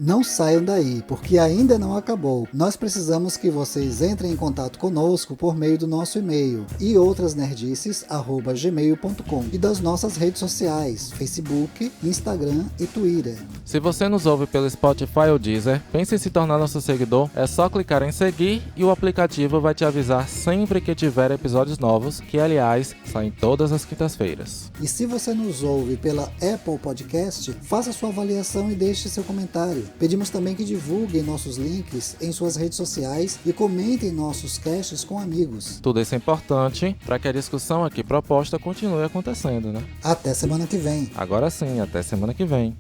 Não saiam daí, porque ainda não acabou. Nós precisamos que vocês entrem em contato conosco por meio do nosso e-mail eoutrasnerdices@gmail.com e das nossas redes sociais, Facebook, Instagram e Twitter. Se você nos ouve pelo Spotify ou Deezer, pense em se tornar nosso seguidor, é só clicar em seguir e o aplicativo vai te avisar sempre que tiver episódios novos, que aliás, saem todas as quintas-feiras. E se você nos ouve pela Apple Podcast, faça sua avaliação e deixe seu comentário. Pedimos também que divulguem nossos links em suas redes sociais e comentem nossos casts com amigos. Tudo isso é importante para que a discussão aqui proposta continue acontecendo, né? Até semana que vem. Agora sim, até semana que vem.